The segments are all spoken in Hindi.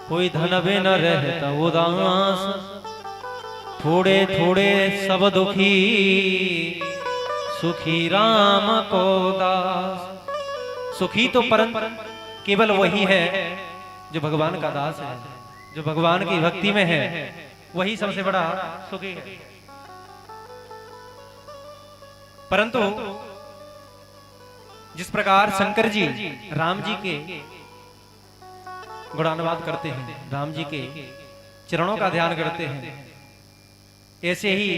कोई धन बिन रहता उदास, थोड़े थोड़े सब दुखी, सुखी राम को दास। सुखी तो परम केवल वही है जो भगवान का दास है, जो भगवान की भक्ति में है, वही सबसे बड़ा सुखी है। परंतु जिस प्रकार शंकर जी राम जी के गुणानुवाद करते हैं, राम जी के चरणों का ध्यान करते हैं, ऐसे ही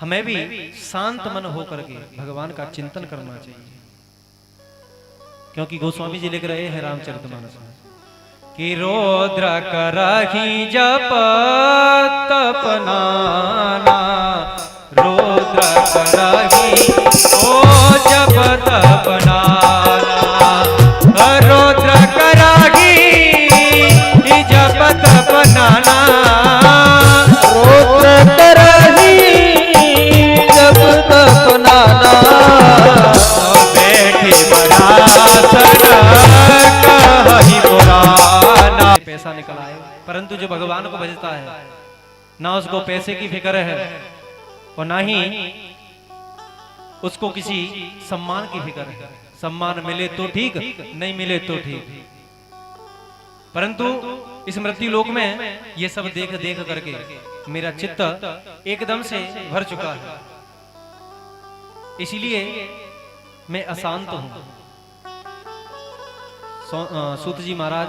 हमें भी शांत मन होकर के भगवान का चिंतन करना चाहिए। क्योंकि गोस्वामी जी लिख रहे हैं रामचरितमानस में कि रौद्र करहि जप तप नाना, रौद्र करहि ओ जप तप नाना, रौद्र करहि जप तप नाना, रौद्र करहि जप तप नाना, बैठे बरासन कहि पुराना। पैसा निकल आए, परंतु जो भगवान को भजता है ना उसको पैसे की फिक्र है और ना ही उसको किसी सम्मान की फिक्र है। सम्मान मिले तो ठीक, नहीं मिले तो ठीक, परंतु इस मृत्यु लोक में ये सब देख देख करके मेरा चित्त एकदम से भर चुका है, इसीलिए मैं अशांत हूं। सूत जी महाराज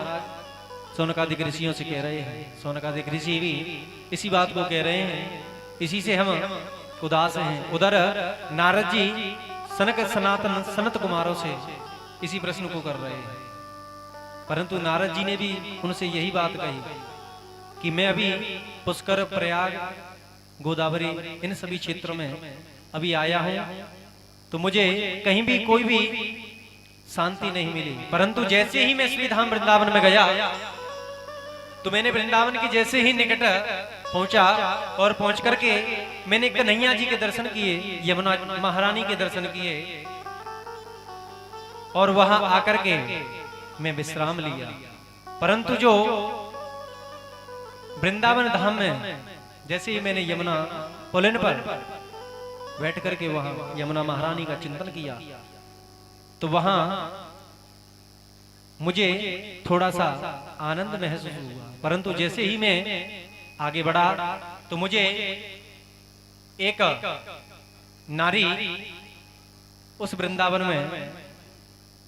सौनकादिक ऋषियों से कह रहे हैं, सौनकादिक ऋषि भी इसी बात को कह रहे हैं, इसी से हम उदास हैं। उधर नारद जी सनक सनातन सनत कुमारों से इसी प्रश्न को कर रहे हैं, परंतु नारद जी ने भी उनसे यही बात कही कि मैं अभी पुष्कर, प्रयाग, गोदावरी इन सभी क्षेत्रों में अभी आया हूं, तो मुझे कहीं भी कोई भी शांति नहीं मिली। परंतु जैसे ही मैं श्री धाम वृंदावन में गया तो मैंने वृंदावन के जैसे ही निकट पहुंचा और पहुंच करके मैंने कन्हैया जी के दर्शन किए, यमुना महारानी के दर्शन किए और वहां आकर के मैं विश्राम लिया। परंतु जो वृंदावन धाम में जैसे ही मैंने यमुना पुलिन पर बैठ करके वहां यमुना महारानी का चिंतन किया तो वहां मुझे थोड़ा सा आनंद महसूस हुआ। परंतु जैसे ही मैं आगे बढ़ा तो मुझे एक नारी उस वृंदावन में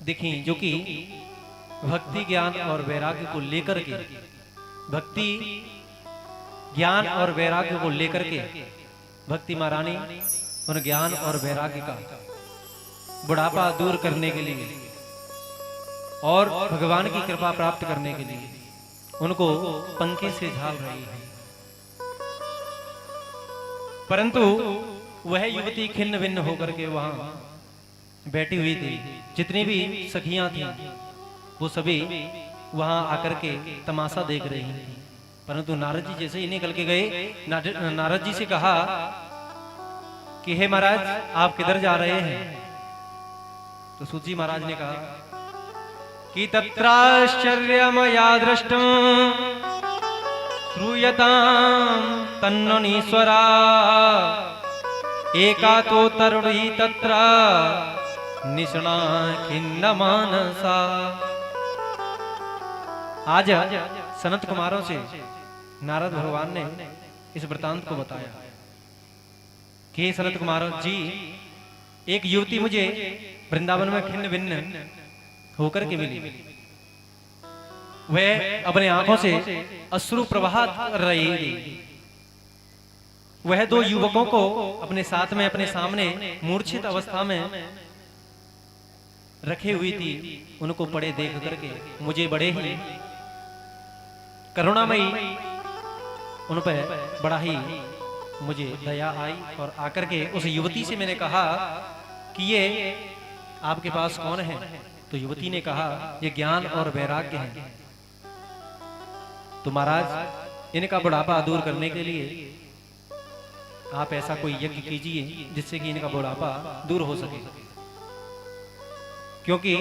दिखी जो कि भक्ति, ज्ञान और वैराग्य को लेकर के, भक्ति, ज्ञान और वैराग्य को लेकर के भक्ति महारानी उन ज्ञान और वैराग्य का बुढ़ापा दूर करने के लिए और भगवान की कृपा प्राप्त करने के लिए उनको पंखे से झाल रही है। परंतु वह युवती खिन्न भिन्न होकर के वहां बैठी हुई थी। जितनी भी सखियां थीं वो सभी वहां आकर के तमाशा देख रही थी। परंतु नारद जी जैसे ही निकल के गए, नारद जी से कहा कि हे महाराज आप किधर जा रहे हैं? तो सूत जी महाराज ने कहा कि तत्राश्चर्यमया दृष्टं श्रूयतां तन्ननीश्वरा, एका तो तरुणी तत्र निष्णा खिन्न मानसा। आज सनत कुमारों से नारद भगवान ने इस वृतांत को बताया कि सनत कुमार जी, एक युवती मुझे वृंदावन में खिन्न भिन्न होकर के मिली। वह अपने आंखों से अश्रु प्रवाह कर रही थी। वह दो युवकों को अपने साथ में अपने सामने मूर्छित अवस्था में रखे हुई थी। उनको पड़े देख करके मुझे बड़े ही करुणामयी उन पर बड़ा ही मुझे दया आई और आकर के उस युवती से मैंने कहा कि ये आपके पास कौन है? तो युवती ने कहा ये ज्ञान और वैराग्य है। तो महाराज इनका बुढ़ापा दूर करने के लिए आप ऐसा कोई यज्ञ कीजिए जिससे कि इनका बुढ़ापा दूर हो सके, क्योंकि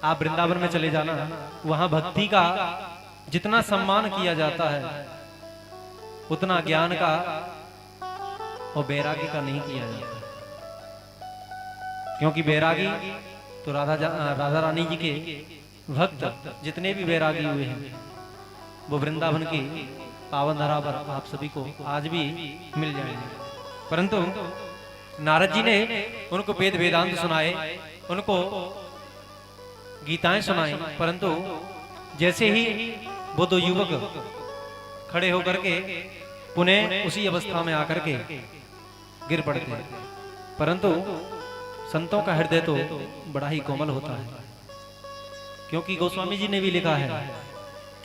आप वृंदावन में चले जाना, वहां भक्ति का जितना सम्मान किया जाता है उतना ज्ञान का और बैरागी का नहीं किया जाता, क्योंकि बैरागी तो राधा रानी जी के भक्त जितने भी बैरागी हुए हैं वो वृंदावन की पावन धरा पर आप सभी को आज भी मिल जाएंगे। परंतु नारद जी ने उनको वेद वेदांत सुनाए, उनको गीताएं सुनाई, परंतु जैसे ही वो दो युवक खड़े होकर के पुनः उसी अवस्था में आकर के गिर पड़ते हैं। परंतु संतों का हृदय तो बड़ा ही कोमल होता है, क्योंकि गोस्वामी जी ने भी लिखा है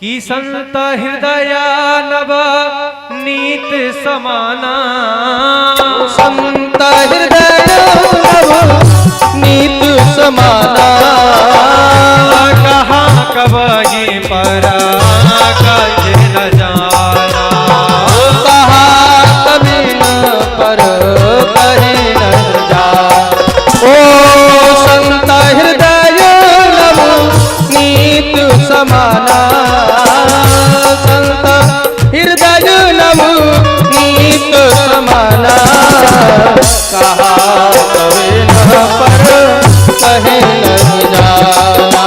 कि संत हृदय नव नीत समाना, संत हृदय नव नीत समाना, कहाँ कब ये पर कज न जाना, कहाँ कभी न पर कहीं न जाना। ओ संत हृदय नव नीत समाना, संत हृदय नव नीत समाना, कहाँ कभी न पर कहीं नहीं जाना,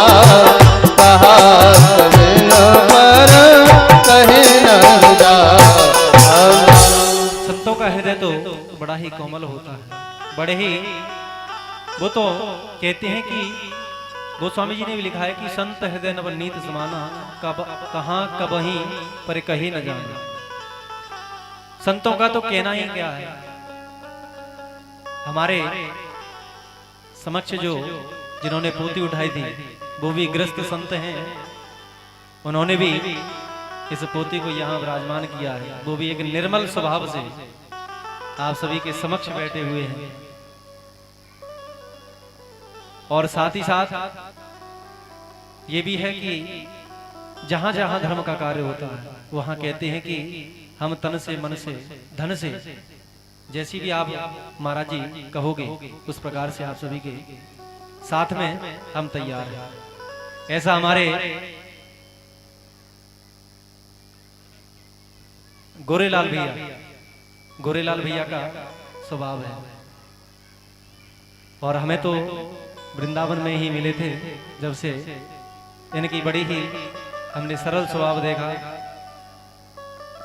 कहाँ कभी न पर कहीं नहीं जाना। संतों का हृदय तो बड़ा ही कोमल होता है, बड़े ही वो तो कहते हैं कि गोस्वामी जी ने भी लिखा है कि संत हृदय नवनीत समाना, कहाँ कबही पर कहीं न जाना। संतों का तो कहना ही क्या है, हमारे समक्ष जो जिन्होंने पोथी उठाई थी वो भी ग्रस्त संत हैं, उन्होंने भी इस पोथी को यहाँ विराजमान किया है। वो भी एक निर्मल स्वभाव से आप सभी के समक्ष बैठे हुए हैं, और साथ ही साथ ये भी है कि जहां जहां धर्म का कार्य होता है वहां कहते हैं कि हम तन से मन से धन से जैसी भी आप महाराज जी कहोगे उस प्रकार से आप सभी के साथ में हम तैयार हैं। ऐसा हमारे गोरेलाल भैया का स्वभाव है, और हमें तो वृंदावन में ही मिले थे जब से इनकी बड़ी ही हमने सरल स्वभाव देखा।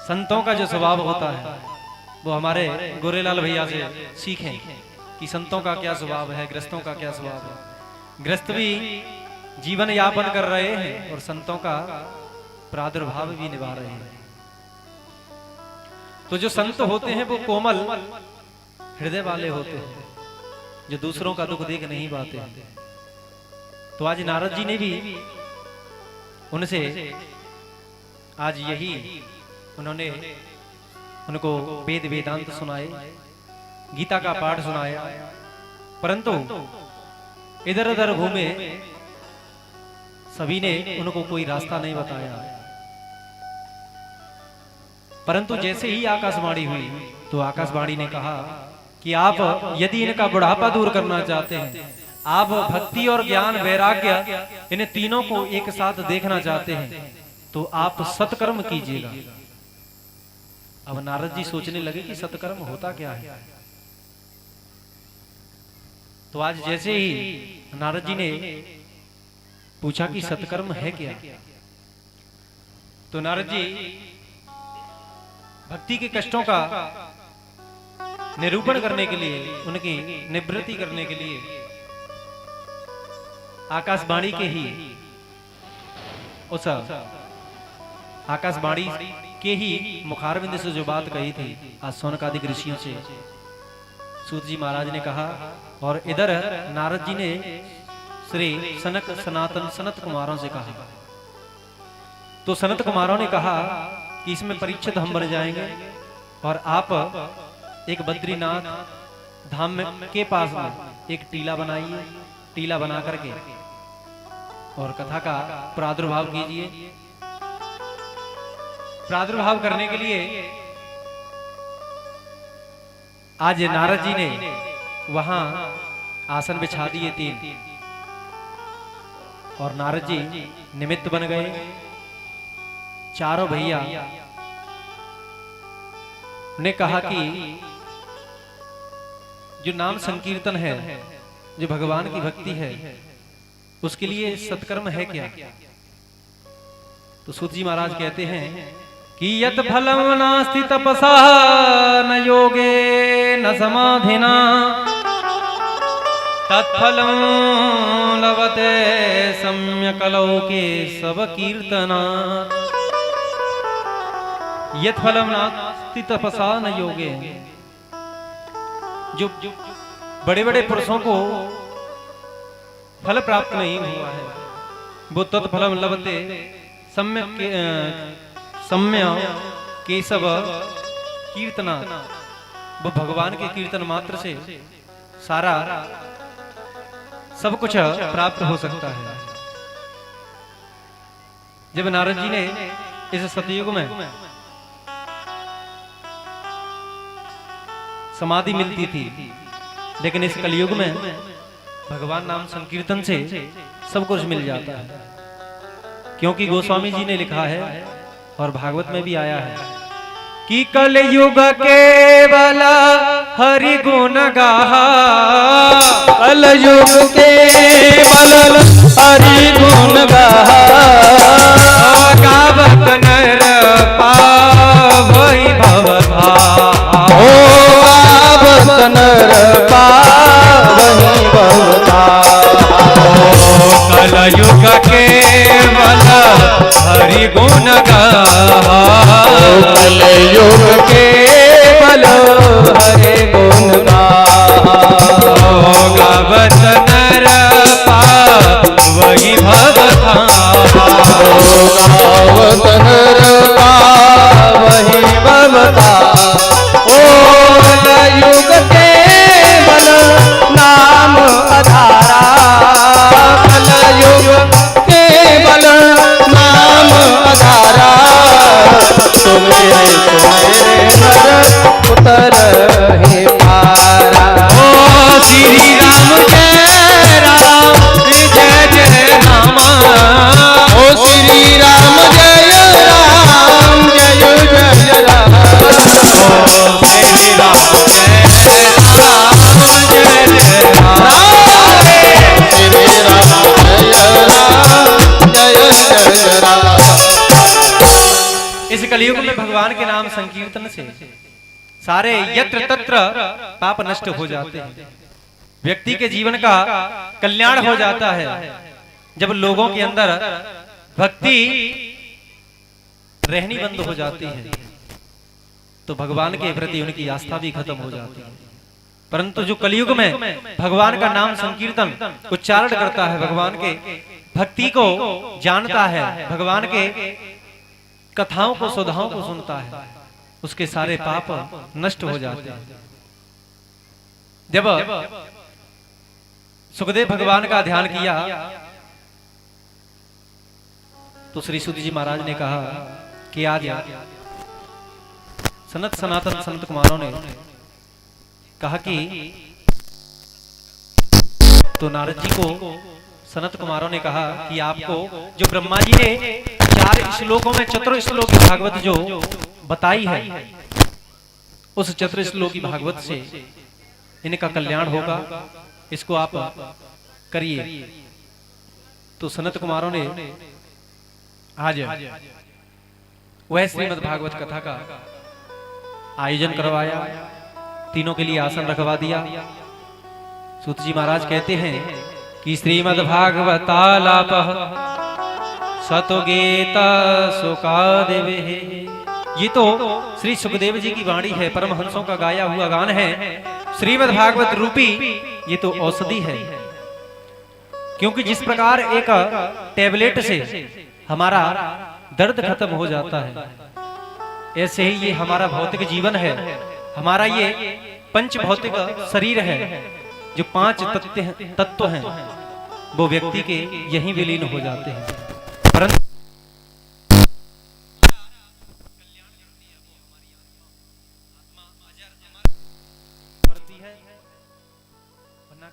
संतों का जो स्वभाव होता है वो हमारे गोरेलाल भैया से सीखें कि संतों का क्या स्वभाव है, ग्रस्तों का क्या स्वभाव है। ग्रस्त भी जीवन यापन कर रहे हैं और संतों का प्रादुर्भाव भी निभा रहे हैं। तो जो संत होते हैं वो कोमल हृदय वाले होते हैं, जो दूसरों का दुख देख नहीं पाते। तो आज नारद जी ने भी उनसे आज यही उन्होंने उनको वेद वेदांत सुनाए, गीता का पाठ सुनाया, परंतु इधर उधर घूमे, सभी ने उनको कोई रास्ता नहीं बताया। परंतु जैसे ही आकाशवाणी हुई तो आकाशवाणी ने कहा कि आप यदि इनका बुढ़ापा दूर करना चाहते हैं, आप भक्ति और ज्ञान वैराग्य इन तीनों को एक साथ देखना चाहते हैं, तो आप सत्कर्म कीजिएगा। अब नारद जी सोचने लगे कि सत्कर्म होता क्या है। तो आज जैसे ही नारद जी ने पूछा कि सत्कर्म है क्या, तो नारद जी भक्ति के कष्टों का निरूपण करने के लिए, उनकी निवृत्ति करने के लिए आकाशवाणी के ही उस आकाशवाणी के ही मुखारविंद से जो बात कही थी आज सौनकादिक ऋषियों से सूत जी महाराज ने कहा, और इधर नारद जी ने श्री सनक सनातन सनत कुमारों से कहा। तो सनत कुमारों ने कहा कि इसमें परीक्षित हम बन जाएंगे, और आप एक बद्रीनाथ धाम के पास में एक टीला बनाइए, टीला बना करके और कथा का प्रादुर्भाव कीजिए। प्रादुर्भाव करने के लिए आज नारद जी ने वहां आसन बिछा दिए 3, और नारद जी निमित्त बन गए। चारों भैया ने कहा कि जो नाम संकीर्तन है, जो भगवान की भक्ति है, उसके लिए सत्कर्म है क्या? तो सूत जी महाराज कहते हैं कि यत फलम नास्ति तपसा न योगे न समाधिना तत्फलम लभते सम्यकलौ के सब कीर्तना। यत फलम नास्ति तपसा न योगे, जो बड़े बड़े पुरुषों को फल प्राप्त नहीं हुआ है, वो तत्फलम लभते सम्य केशव कीर्तना, वो भगवान के कीर्तन मात्र से सारा सब कुछ प्राप्त हो सकता है। जब नारद जी ने इस सतयुग में समाधि मिलती थी, लेकिन इस कलयुग में भगवान नाम संकीर्तन से सब कुछ मिल जाता है, क्योंकि गोस्वामी जी ने लिखा है और भागवत में भी आया है कि कलयुग केवल हरि गुण गाहा, कलयुग केवल हरि गुण गाहा, गावत नर पावई भवधाम, ओ गावत नर पावई भवधाम। कलयुग केवल हरि गुण गाहा, कलयुग केवल हरि गुण गाहा, गावत नर पावई भवधाम, गावत नर पावई भवधाम। ओ कलयुग केवल नाम आधारा, कलयुग केवल नाम आधारा, सुमेरे सुमेरे नर उतर हे पारा। ओ श्री राम जय राम जय जय राम, ओ श्री राम जय राम जय जय राम, ओ श्री राम जय राम जय जय राम, श्री राम जय जय राम। इस कलयुग में भगवान के नाम संकीर्तन से सारे यत्र तत्र पाप नष्ट हो जाते हैं, व्यक्ति के जीवन का कल्याण हो जाता है। जब लोगों के अंदर भक्ति रहनी बंद हो जाती है तो भगवान के प्रति उनकी आस्था भी खत्म हो जाती है। परंतु जो कलयुग में भगवान का नाम संकीर्तन उच्चारण करता है, भगवान के भक्ति को जानता है, भगवान के कथाओं को सुधाओं को सुनता है, उसके सारे पाप नष्ट हो जाते हैं। जब सुखदेव भगवान का ध्यान किया तो श्री सुध जी महाराज ने कहा कि आज सनत सनातन संत कुमारों ने कहा कि तो नारद जी को सनत कुमारों ने कहा कि आपको जो ब्रह्मा जी ने 4 श्लोकों में चतुर्श्लोकी भागवत जो बताई है, उस चतुर्श्लोकी भागवत से इनका कल्याण होगा, इसको आप करिए। तो सनत कुमारों ने आज वह श्रीमद् भागवत कथा का आयोजन करवाया, तीनों के लिए आसन रखवा दिया। सूत जी महाराज कहते हैं कि श्रीमद् भागवतालापः सतोगीता सुकादेवे, ये तो श्री सुखदेव जी की वाणी है, परमहंसों का गाया हुआ गान है। श्रीमद् भागवत रूपी ये तो औषधि है, क्योंकि जिस प्रकार एक टैबलेट से हमारा दर्द खत्म हो जाता है, ऐसे ही ये हमारा भौतिक जीवन है, हमारा ये पंच भौतिक शरीर है, जो 5 तत्व हैं, वो व्यक्ति के यहीं विलीन हो जाते हैं। परंतु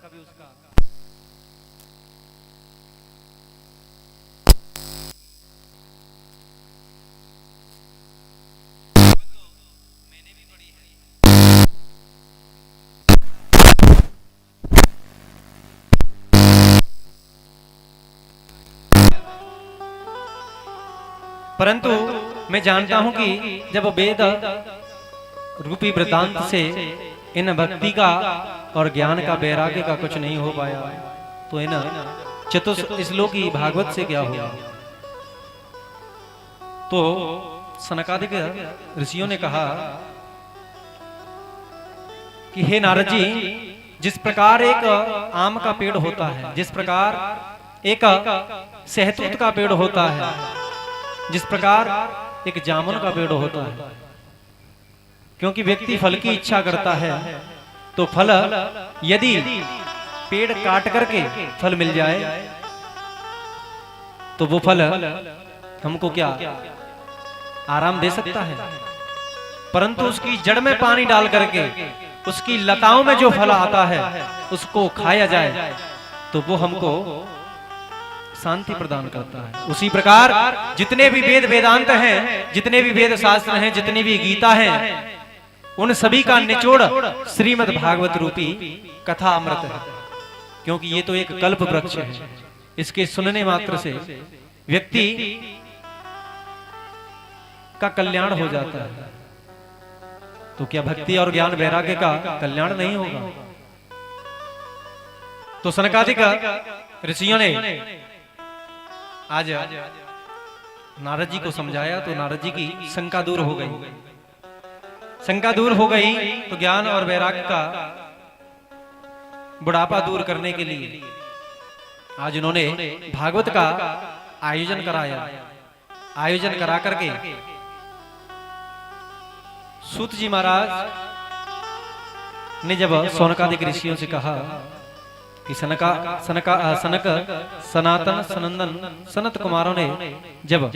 कभी उसका परंतु मैं जानता हूं कि जब वेद रूपी वृत्तांत से इन भक्ति का और ज्ञान का वैराग्य का कुछ नहीं हो पाया, तो इन चतुश्लोकी भागवत से क्या होगा। तो सनकादिक ऋषियों ने कहा कि हे नारद जी, जिस प्रकार एक आम का पेड़ होता है, जिस प्रकार एक सहतूत का पेड़ होता है, जिस प्रकार एक जामुन का पेड़ होता है, क्योंकि व्यक्ति फल की इच्छा करता है, तो फल यदि पेड़ काट करके फल मिल जाए तो वो फल हमको क्या आराम दे सकता है, परंतु उसकी जड़ में पानी डाल करके उसकी लताओं में जो फल आता है उसको खाया जाए तो वो हमको शांति प्रदान करता है। उसी प्रकार जितने भी वेद वेदांत हैं, जितने भी वेद शास्त्र हैं, जितनी भी गीता हैं, उन सभी का निचोड़ श्रीमद् भागवत रूपी कथा अमृत है, क्योंकि ये तो एक कल्प वृक्ष है। इसके सुनने मात्र से व्यक्ति का कल्याण हो जाता है, तो क्या भक्ति और ज्ञान वैराग्य का कल्याण नहीं होगा। तो सनकादिक ऋषियों ने आज नारद जी को समझाया, तो नारद जी की शंका दूर हो गई। शंका दूर हो गई तो ज्ञान और वैराग्य का बुढ़ापा दूर करने के लिए आज उन्होंने भागवत का आयोजन कराया। आयोजन करा करके सूत जी महाराज ने जब सौनकादिक ऋषियों से कहा कि सनक सनातन सनंदन सनत कुमारों ने जब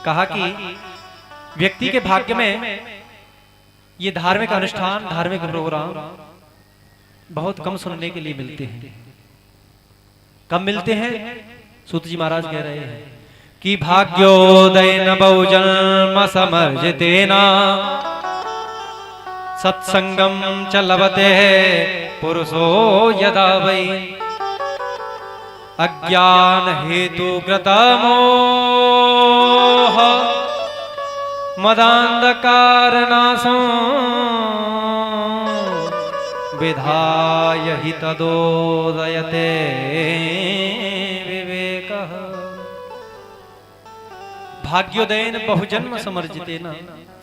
कहा कि व्यक्ति के भाग्य में ये धार्मिक अनुष्ठान, धार्मिक प्रोग्राम बहुत कम सुनने के लिए मिलते हैं। कम मिलते हैं? सूत जी महाराज कह रहे हैं कि भाग्योदय न बहुजन्म समर्जितेना सत्संगम च लभते पुरुषो यदा वै अज्ञान हेतु कृतमोह मदांधकारनाशं विधाय हि तदोदयते विवेकः। भाग्योदयेन बहुजन्म समर्जितेन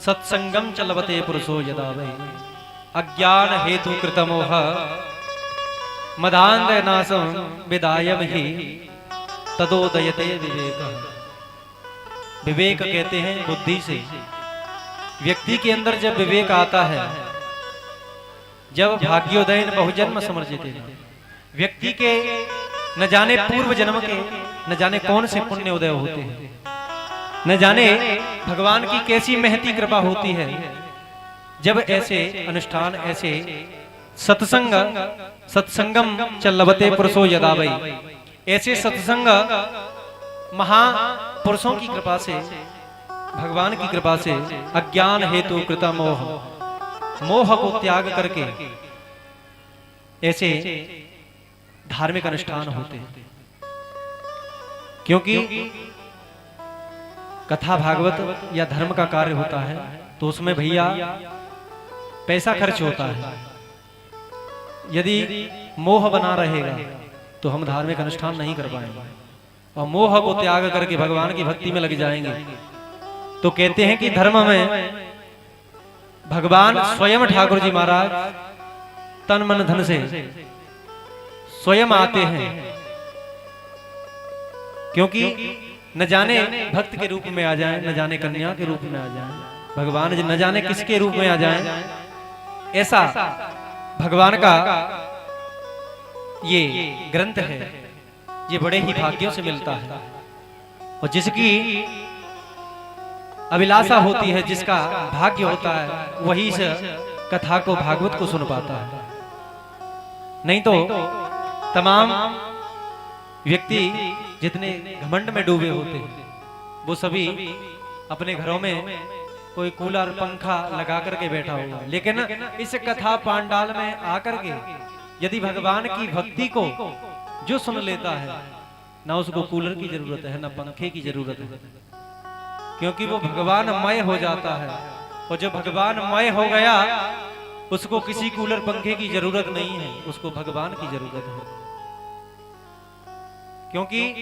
सत्संगम च लभते पुरुषो यदा वै अज्ञान हेतु कृतमोह मदांधनाशं विधाय हि तदोदयते विवेकः। विवेक कहते हैं बुद्धि से। व्यक्ति के अंदर जब विवेक आता है, जब भाग्योदयन बहुजन्म समर्जितेन, व्यक्ति के न जाने पूर्व जन्म के न जाने कौन से पुण्य उदय होते हैं, न जाने भगवान की कैसी महती कृपा होती है, जब ऐसे अनुष्ठान, ऐसे सत्संगम च लभते पुरुषो यदा वै, ऐसे सत्संग महापुरुषों की कृपा से, भगवान की कृपा से अज्ञान हेतु कृता मोह, मोह को त्याग करके ऐसे धार्मिक अनुष्ठान होते हैं। क्योंकि कथा भागवत या धर्म का कार्य होता है तो उसमें भैया पैसा खर्च होता है। यदि मोह बना रहेगा तो हम धार्मिक अनुष्ठान नहीं कर पाएंगे, और मोह को त्याग करके भगवान की भक्ति में लग जाएंगे। तो कहते हैं कि धर्म में भगवान स्वयं ठाकुर जी महाराज तन मन धन से स्वयं आते हैं, क्योंकि न जाने भक्त के रूप में आ जाएं, न जाने कन्या के रूप में आ जाएं, भगवान न जाने किसके रूप में आ जाएं। ऐसा भगवान का ये ग्रंथ है, ये बड़े ही भाग्यों से मिलता है। और जिसकी अभिलाषा होती है, जिसका भाग्य होता है, वही इस कथा को, भागवत को सुन पाता है। नहीं तो तमाम व्यक्ति जितने घमंड में डूबे होते हैं, वो सभी अपने घरों में कोई कूलर पंखा लगा करके बैठा हुआ, लेकिन इस कथा पांडाल में आकर के यदि भगवान की भक्ति को जो सुन लेता है, ना उसको कूलर की जरूरत है, ना पंखे की जरूरत है, क्योंकि वो भगवानमय हो जाता है, और जो भगवानमय हो गया उसको किसी कूलर पंखे की जरूरत नहीं है, उसको भगवान की जरूरत है। क्योंकि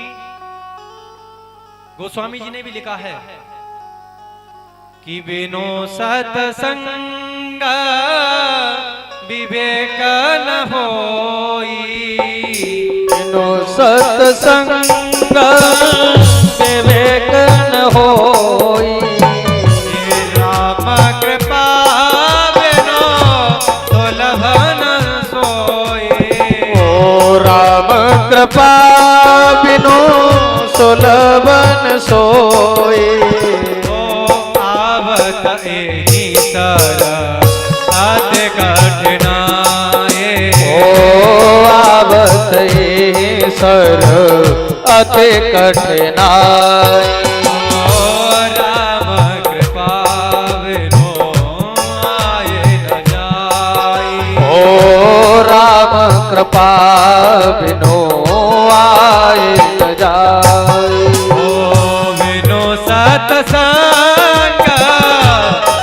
गोस्वामी जी ने भी लिखा है कि बिनो सत्संग विवेक न होई, बिनु सत्संग विवेक न होई, राम कृपा बिनो सुलभ न सोई। ओ राम कृपा बिनु सुलभ न सोई। आवत एहि सर अति कठिनाए, ओ आवत एहि सर अति कठिनाई। राम कृपा बिनु आए न जाई, ओ राम कृपा बिनु आए न जाई।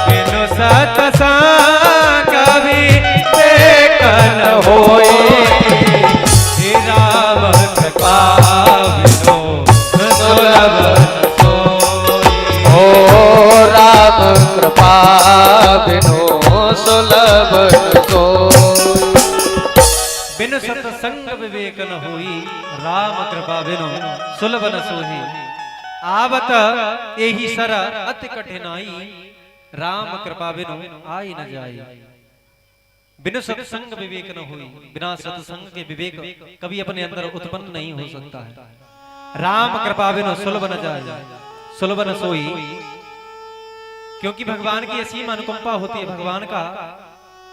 बिनु सत्संग विवेक न होई, राम कृपा बिनु सुलभ न सोई। ओ राम कृपा बिनु सुलभ न सोई। बिनु सत्संग विवेक न होई, राम कृपा बिनु सुलभ न सोई। आवत एहि सर अति कठिनाई, राम कृपा बिनु आई न जाई। बिनु सत्संग विवेक न होई, बिना सत्संग के विवेक कभी अपने अंदर उत्पन्न नहीं हो सकता है। राम कृपा बिनु सुलभ न जाए, सुलभ न सोई। क्योंकि भगवान की असीम अनुकंपा होती है, भगवान का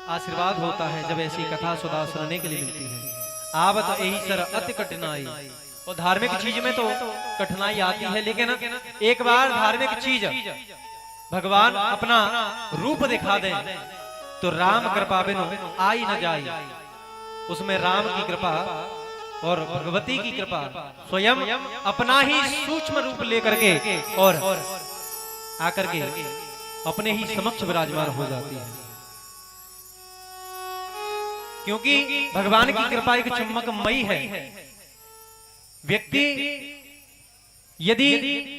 आशीर्वाद होता है जब ऐसी कथा सुधा सुनने के लिए मिलती है। आवत यही सर अति कठिनाई, और धार्मिक चीज में तो कठिनाई आती है, लेकिन एक बार धार्मिक चीज भगवान अपना रूप दिखा दें तो राम कृपा बिनु आई न जाए। उसमें राम की कृपा और भगवती की कृपा स्वयं अपना ही सूक्ष्म रूप लेकर के और आकर के अपने ही समक्ष विराजमान हो जाती है। क्योंकि भगवान की कृपा एक चुम्बकमयी है। व्यक्ति यदि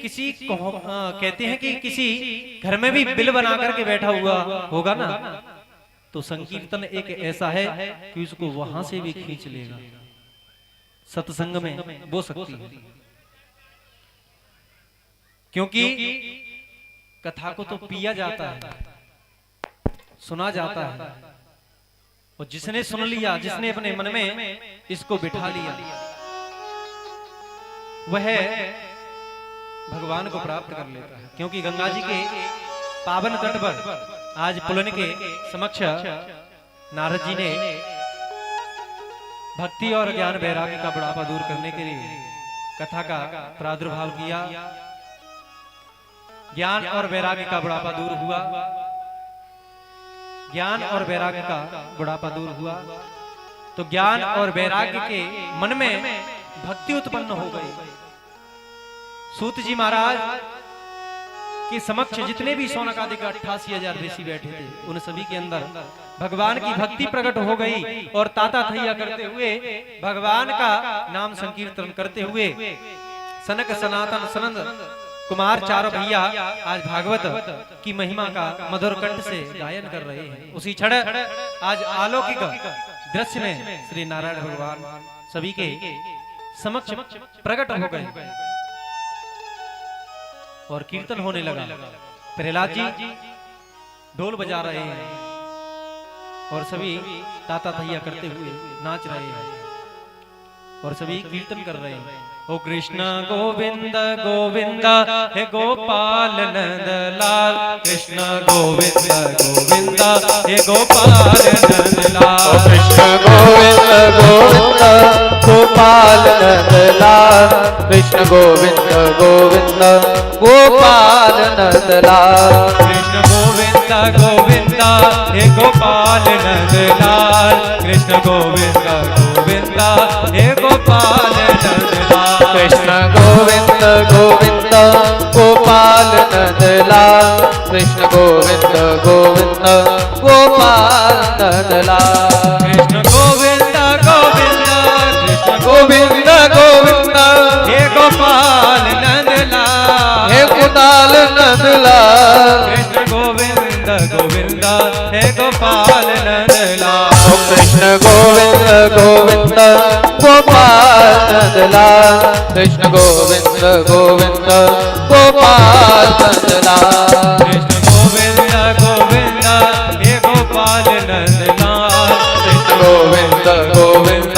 किसी कहते हैं कि किसी घर में भी बिल बना करके बैठा हुआ होगा ना, तो संकीर्तन एक ऐसा है कि उसको वहां से भी खींच लेगा। सत्संग में वो सकती है, क्योंकि कथा को तो पिया जाता है, सुना जाता है, और जिसने सुन लिया, जिसने अपने मन में इसको बिठा लिया, वह भगवान को प्राप्त कर लेता है। क्योंकि गंगा जी के पावन तट पर आज पुलन के समक्ष नारद जी ने भक्ति और ज्ञान वैराग्य का बुढ़ापा दूर करने के लिए कथा का प्रादुर्भाव किया। ज्ञान और वैराग्य का बुढ़ापा दूर हुआ, ज्ञान और वैराग्य का बुढ़ापा दूर हुआ, तो ज्ञान और वैराग्य के मन में भक्ति उत्पन्न हो गई। सूत जी महाराज के समक्ष जितने भी शौनक आदि के 88,000 ऋषि बैठे थे, उन सभी के अंदर भगवान की भक्ति प्रकट हो गई, और ताता थैया करते हुए भगवान का नाम संकीर्तन करते हुए सनक सनातन सनंद कुमार चारों भैया आज भागवत की महिमा का मधुर कंठ से गायन कर रहे हैं। उसी क्षण आज अलौकिक दृश्य में श्री नारायण भगवान सभी के समक्ष प्रकट हो गए और कीर्तन होने लगा। प्रहलाद जी ढोल बजा रहे हैं और सभी ताता थैया करते हुए नाच रहे हैं और सभी कीर्तन कर रहे हैं। ओ कृष्ण गोविंद गोविंद हे गोपाल नंद लाल, कृष्ण गोविंद गोविंद हे गोपाल नंद लाल, ओ कृष्ण गोविंद गोविंद गोपाल नंद लाल, कृष्ण गोविंद गोविंद गोपाल नंद लाल, कृष्ण गोविंद गोविंद हे गोपाल नंद लाल, कृष्ण गोविंद गोविंद हे गोपाल नंद लाल, कृष्ण गोविंद गोविंद गोपाल गोपाल नंदलाल कृष्ण गोविंद गोविंद गोपाल नंदलाल कृष्ण गोविंद गोविंद कृष्ण गोविंद गोविंद हे गोपाल नंदलाल हे गोपाल नंदलाल कृष्ण गोविंद गोविंद हे गोपाल नंदलाल ओ कृष्ण गोविंद गोविंद गोपाल नंदलाल कृष्ण गोविंद गोविंद गोपाल नंदलाल कृष्ण गोविंद गोविंद हे गोपाल नंदलाल कृष्ण गोविंद गोविंद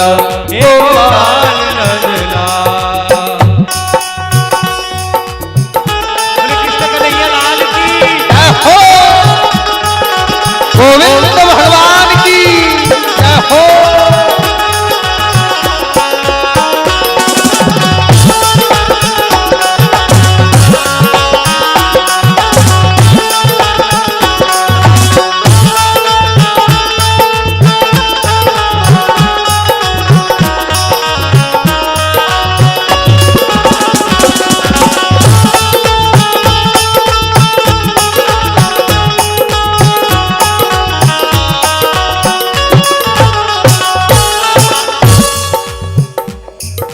हे गोपाल गोपाल नंदलाल बोले कृष्ण कन्हैया लाल की जय हो गोविंद भगवान की जय हो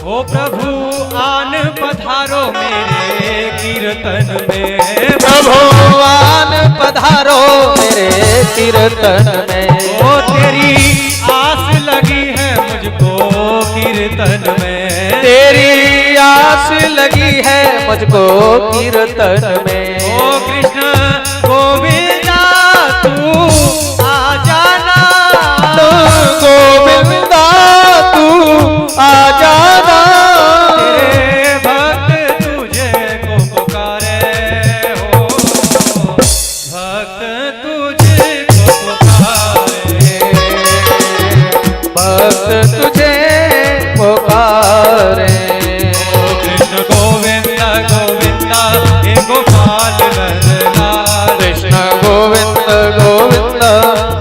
ओ प्रभु आन पधारो मेरे कीर्तन में भगवान पधारो मेरे कीर्तन में ओ तेरी आस लगी है मुझको कीर्तन में तेरी आस लगी है मुझको कीर्तन में ओ कृष्ण गोविंदा तू आ जाना तो गोविंदा तू आ जाना तेरे भक्त तुझे को पुकारे हो भक्त तुझे को पुकारे भक्त तुझे पुकारे ओ कृष्ण गोविंद गोविंद हे गोपाल नंदलाल कृष्ण गोविंद गोविंद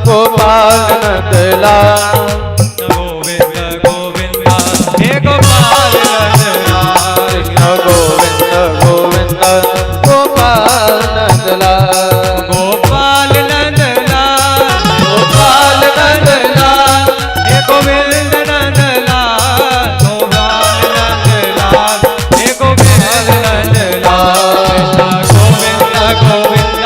गोपाल नंदलाल गोविंद गोविंद हे गोपाल नंदलाल कृष्ण गोविंद गोविंद गोपाल नंदलाल गोपाल नंदलाल गोपाल नंदलाल हे गोविंद नंदलाल गोपाल नंदलाल हे गोविंद नंदलाल गोविंद गोविंद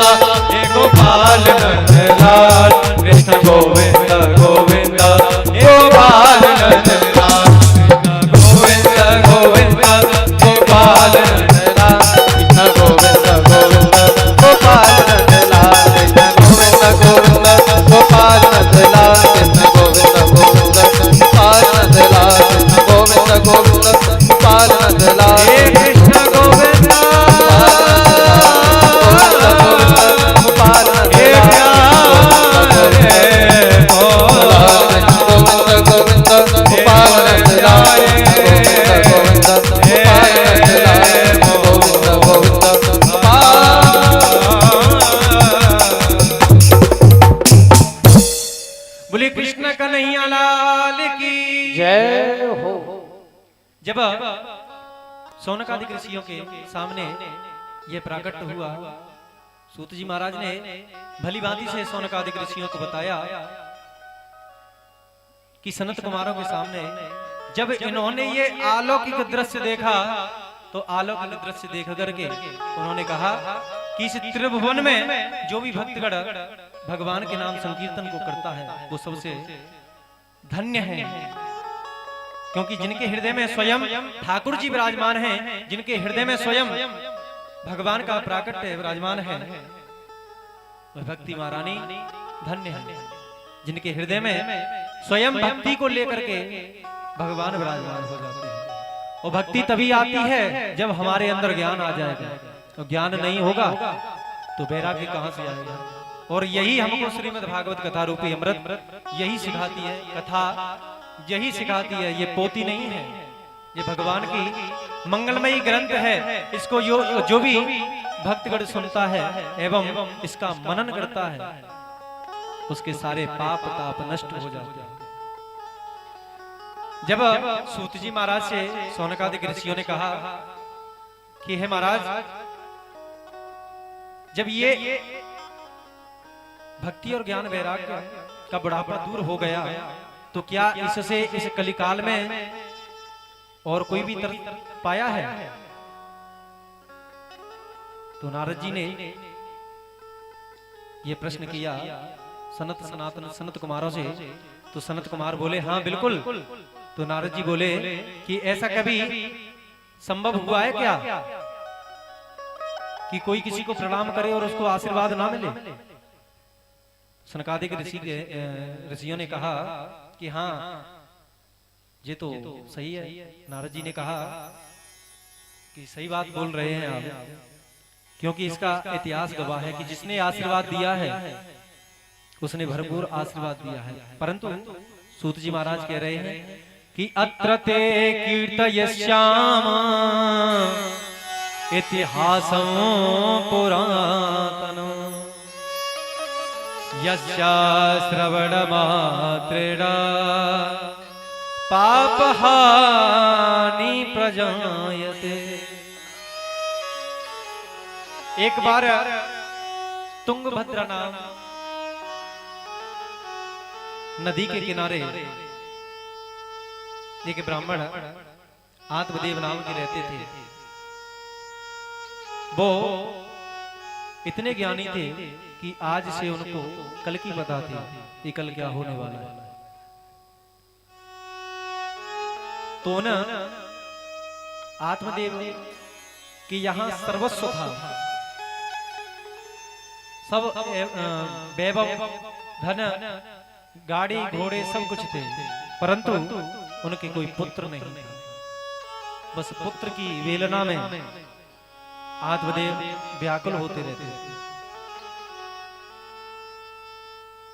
हे गोपाल नंदलाल कृष्ण गोविंद गोविंद हे गोपाल नंदलाल कृष्ण गोविंद गोविंद गोपाल नंदलाल कृष्ण गोविंद गोविंद गोपाल नंदलाल कृष्ण गोविंद गोविंद गोपाल नंदलाल कृष्ण गोविंद गोविंद गोपाल नंदलाल कृष्ण गोविंद गोविंद गोपाल नंदलाल हे कृष्ण गोविंद गोपाल हे नंदलाल प्यारे भोला गोविंद गोविंद गोपाल नंदलाल गोविंद गोविंद गोपाल नंदलाल गोविंद गोविंद गोपाल बोले कृष्ण कन्हैया लाल की जय हो जब सौनकादिक ऋषियों के सामने ये प्राकट हुआ सूत जी महाराज ने भली भांति से सौनकादिक ऋषियों को बताया कि सनत कुमारों के सामने जब इन्होंने ये अलौकिक दृश्य देखा तो अलौकिक दृश्य देख करके उन्होंने कहा कि इस त्रिभुवन में जो भी भक्तगण भगवान के नाम संकीर्तन को करता है वो सबसे धन्य है, क्योंकि जिनके हृदय में स्वयं ठाकुर जी विराजमान हैं, जिनके हृदय में स्वयं भगवान का प्राकट्य विराजमान है, वह भक्ति महारानी धन्य है। जिनके हृदय में स्वयं भक्ति को लेकर के भगवान विराजमान हो जाते हैं। और भक्ति तभी आती है जब हमारे अंदर ज्ञान आ जाएगा, तो ज्ञान नहीं होगा तो वैराग्य कहां से आएगा। और यही हमको श्रीमद् भागवत कथा रूपी अमृत यही सिखाती है, कथा यही सिखाती है। ये पोती नहीं है, ये भगवान की मंगलमयी ग्रंथ है। इसको जो भी भक्तगण सुनता है एवं इसका मनन करता है, उसके सारे पाप ताप नष्ट हो जाते हैं। जब सूत जी महाराज से सौनकादिक ऋषियों ने कहा कि हे महाराज, जब ये भक्ति और ज्ञान वैराग्य का बुढ़ापा दूर हो गया तो क्या इससे इस कलिकाल में और कोई भी तरफ पाया है? तो नारद जी ने ये प्रश्न किया सनत कुमारों से। तो सनत कुमार बोले हाँ बिल्कुल। तो नारद जी बोले कि ऐसा कभी संभव हुआ है क्या कि कोई किसी को प्रणाम करे और उसको आशीर्वाद ना मिले? सनकादिक ऋषियों ने कहा कि हाँ ये तो सही है। नारद जी ने कहा कि सही बात बोल रहे हैं आप, क्योंकि इसका इतिहास गवाह है कि जिसने आशीर्वाद दिया है उसने भरपूर आशीर्वाद दिया है। परंतु सूत जी महाराज कह रहे हैं कि अत्र ते कीर्तयश्याम इतिहासं पुरातनं यस्य श्रवणमात्रेण पापहानि प्रजायते। एक बार तुंगभद्रा नाम नदी के किनारे एक ब्राह्मण आत्मदेव नाम के रहते थे। वो इतने ज्ञानी थे कि आज से उनको कल की पता थी कि कल क्या होने वाला है। तो न आत्मदेव कि यहाँ सर्वस्व था, सब वैभव धन गाड़ी घोड़े सब कुछ थे, परंतु उनके कोई पुत्र नहीं था। बस पुत्र की वेलना में आत्मदेव व्याकुल होते रहते थे।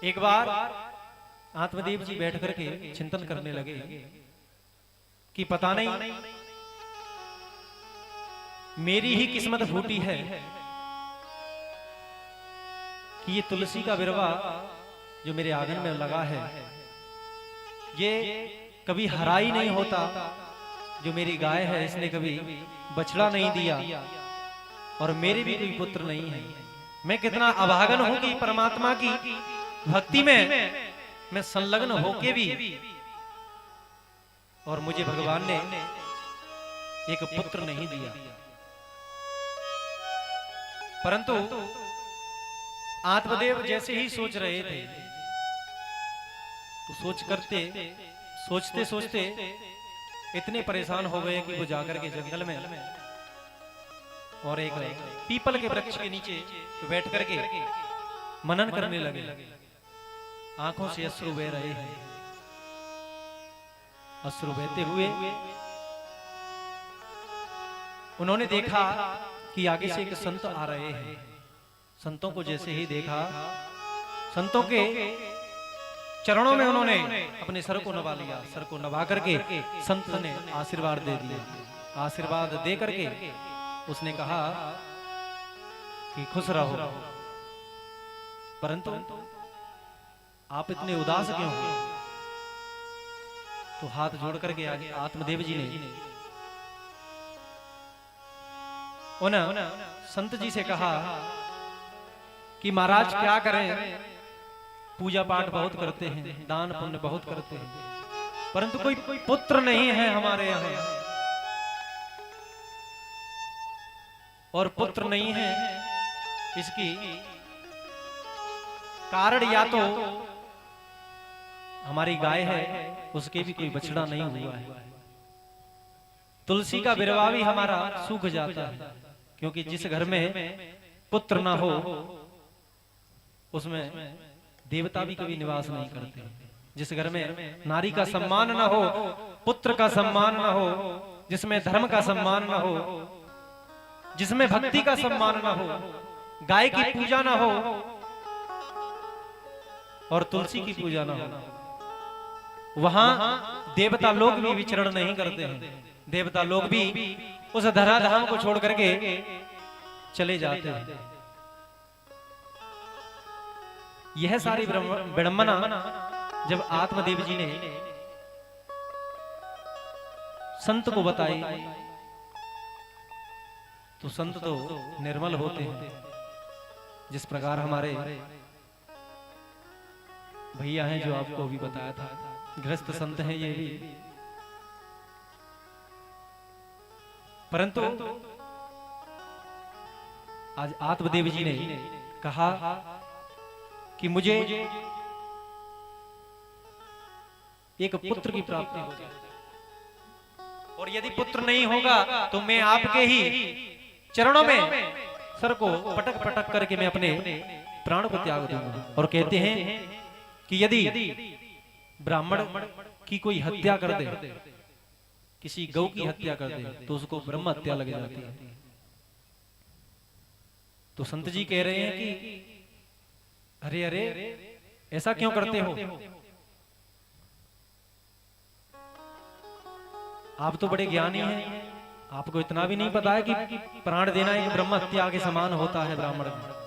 एक बार आत्मदेव जी बैठ करके चिंतन करने लगे कि पता नहीं मेरी ही किस्मत फूटी है कि ये तुलसी का बिरवा जो मेरे आंगन में लगा है ये कभी हरा ही नहीं होता। जो मेरी गाय है इसने कभी बछड़ा नहीं दिया और मेरे भी कोई पुत्र नहीं है। मैं कितना अभागन हूं कि परमात्मा की भक्ति में मैं संलग्न होके भी और मुझे भगवान ने एक पुत्र नहीं दिया। परंतु आत्मदेव जैसे ही सोच रहे थे तो सोचते सोचते इतने परेशान हो गए कि वो जाकर के जंगल में और एक पीपल के वृक्ष के नीचे बैठ करके मनन करने लगे। आंखों से अश्रु बह रहे हैं। अश्रु बहते हुए उन्होंने देखा कि आगे से एक संत आ रहे हैं। संतों को जैसे ही देखा, संतों के चरणों में उन्होंने अपने सर को नवा लिया। सर को नवा करके संत ने आशीर्वाद दे दिया। आशीर्वाद दे करके उसने कहा कि खुश रहो, परंतु आप इतने उदास क्यों हो? तो हाथ जोड़ करके आगे आत्मदेव जी ने उन संत जी से कहा कि महाराज क्या करें, पूजा पाठ बहुत करते हैं, दान पुण्य बहुत करते हैं, परंतु कोई पुत्र नहीं है हमारे यहाँ। और पुत्र नहीं है इसकी कारण या तो हमारी गाय है उसके भी कोई बछड़ा नहीं हुआ है। तुलसी का बिरवा भी हमारा सूख जाता है, क्योंकि जिस घर में पुत्र ना हो उसमें देवता भी कभी निवास नहीं करते। जिस घर में नारी का सम्मान ना हो, पुत्र का सम्मान ना हो, जिसमें धर्म का सम्मान ना हो, जिसमें भक्ति का सम्मान ना हो, गाय की पूजा ना हो और तुलसी की पूजा ना हो, वहां देवता लोग भी विचरण नहीं करते हैं। देवता लोग भी उस धराधाम को छोड़ करके चले जाते हैं। यह सारी विडंबना जब आत्मदेव जी ने संत को बताई तो संत तो निर्मल होते हैं। जिस प्रकार हमारे भैया हैं जो आपको अभी बताया था, गृहस्थ संत हैं ये भी, परंतु आज आत्मदेव जी ने कहा कि मुझे एक पुत्र की प्राप्ति हो जाए, और यदि पुत्र नहीं होगा तो मैं आपके ही चरणों में सर को पटक पटक करके मैं अपने प्राण को त्याग दूंगा। और कहते हैं कि यदि ब्राह्मण की कोई हत्या कर दे, किसी गौ की हत्या कर दे, तो उसको ब्रह्म हत्या लग जाती है। तो संत जी कह रहे हैं कि अरे अरे ऐसा क्यों करते हो, आप तो बड़े ज्ञानी हैं, आपको इतना भी नहीं पता है कि प्राण देना एक ब्रह्म हत्या के समान होता है ब्राह्मण में।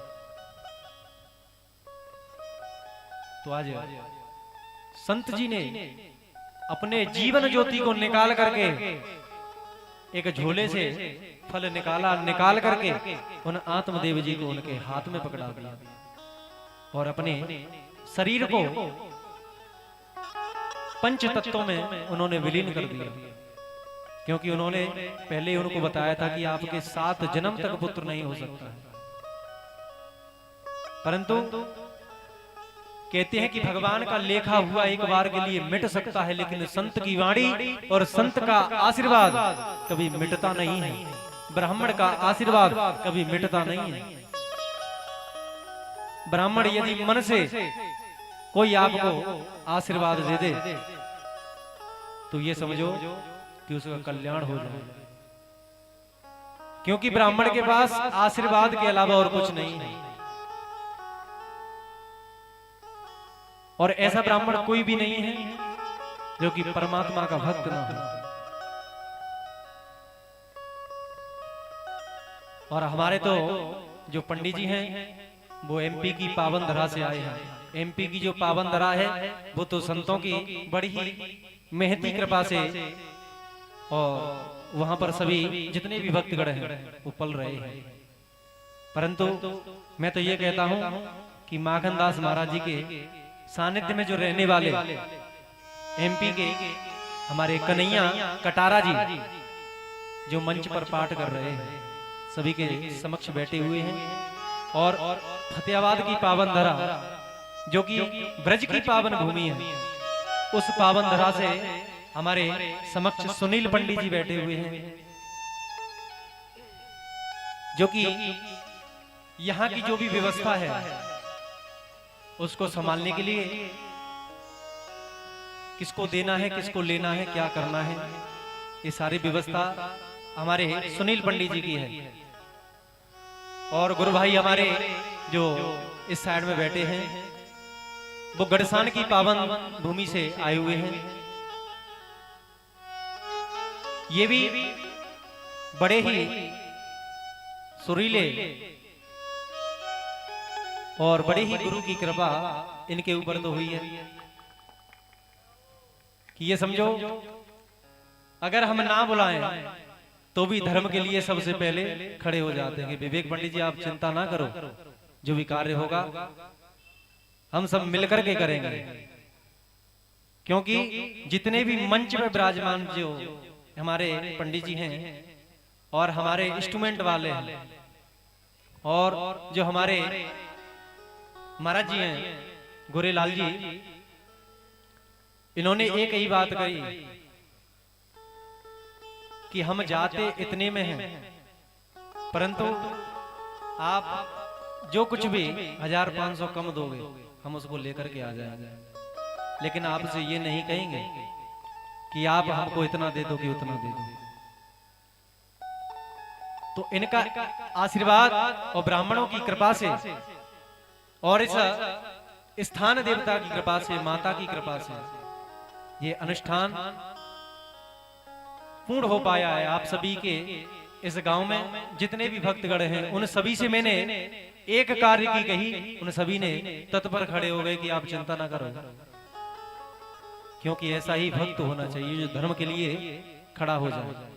तो आज संत जी ने अपने जीवन ज्योति को निकाल करके एक झोले से फल निकाल करके उन आत्मदेव जी को उनके हाथ में पकड़ा दिया और अपने शरीर को पंच तत्वों में उन्होंने विलीन कर दिया। क्योंकि उन्होंने पहले उनको बताया था कि आपके 7 जन्म तक पुत्र नहीं हो सकता है, परंतु कहते हैं कि भगवान का लेखा हुआ एक बार के लिए मिट सकता है, लेकिन संत की वाणी और संत का आशीर्वाद कभी मिटता नहीं है। ब्राह्मण का आशीर्वाद कभी मिटता नहीं है। ब्राह्मण यदि मन से कोई आपको आशीर्वाद दे दे तो ये समझो कि उसका कल्याण हो जाए, क्योंकि ब्राह्मण के पास आशीर्वाद के अलावा और कुछ नहीं है। और ऐसा ब्राह्मण कोई भी नहीं है जो कि परमात्मा का भक्त ना हो। और हमारे तो जो पंडित जी हैं वो एमपी की पावन धरा से आए हैं। एमपी की जो पावन धरा है वो तो संतों की बड़ी ही मेहनती कृपा से, और वहां पर सभी जितने भी भक्तगण हैं वो पल रहे हैं। परंतु मैं तो ये कहता हूं कि माखनदास महाराज जी के सानिध्य में जो रहने वाले एमपी के हमारे कन्हैया कटारा जी जो मंच पर पाठ कर रहे हैं, सभी के समक्ष बैठे हुए हैं, और फतेहाबाद की पावन धरा जो कि ब्रज की पावन भूमि है, उस पावन धरा से हमारे समक्ष सुनील पंडित जी बैठे हुए हैं, जो कि यहाँ की जो भी व्यवस्था है उसको संभालने के लिए किसको देना है, किसको लेना है, क्या करना है, ये सारी व्यवस्था हमारे सुनील पंडित जी की है। और गुरु भाई हमारे जो इस साइड में बैठे हैं वो गढ़सान की पावन भूमि से आए हुए हैं। ये भी बड़े ही सुरीले और बड़ी ही गुरु की कृपा इनके ऊपर तो हुई है कि ये समझो अगर हम ना बुलाएं तो भी धर्म के लिए सबसे पहले खड़े हो जाते हैं कि विवेक पंडित जी आप चिंता ना करो, जो भी कार्य होगा हम सब मिलकर के करेंगे। क्योंकि जितने भी मंच में विराजमान जो हमारे पंडित जी हैं और हमारे इंस्ट्रूमेंट वाले हैं और जो हमारे महाराज जी हैं गोरेलाल जी, इन्होंने एक ही बात कही कि हम जाते इतने में हैं, परंतु आप जो कुछ भी 1500 कम दोगे हम उसको लेकर के आ जाएंगे, लेकिन आपसे ये नहीं कहेंगे कि आप हमको इतना दे दो कि उतना दे दो। तो इनका आशीर्वाद और ब्राह्मणों की कृपा से और इस स्थान देवता की कृपा से, माता की कृपा से ये अनुष्ठान पूर्ण हो पाया है। आप सभी के इस गांव में जितने भी भक्तगण हैं उन सभी से मैंने एक कार्य की कही, उन सभी ने तत्पर खड़े हो गए कि आप चिंता ना करो, क्योंकि ऐसा ही भक्त होना चाहिए जो धर्म के लिए खड़ा हो जाए।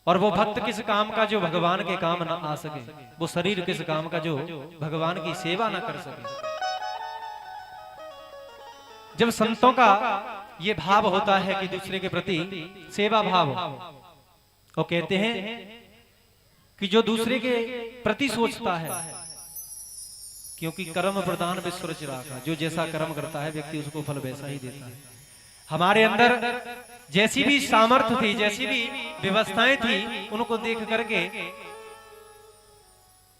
और वो भक्त किस काम का जो भगवान के काम ना आ सके, वो शरीर किस काम का जो भगवान की सेवा ना कर सके। जब संतों का ये भाव होता है कि दूसरे के प्रति सेवा भाव, वो कहते हैं कि जो दूसरे के प्रति सोचता है, क्योंकि कर्म प्रदान विश्व चिरागा, जो जैसा कर्म करता है व्यक्ति उसको फल वैसा ही देता है। हमारे अंदर जैसी भी सामर्थ्य थी, जैसी भी व्यवस्थाएं थी, उनको देख करके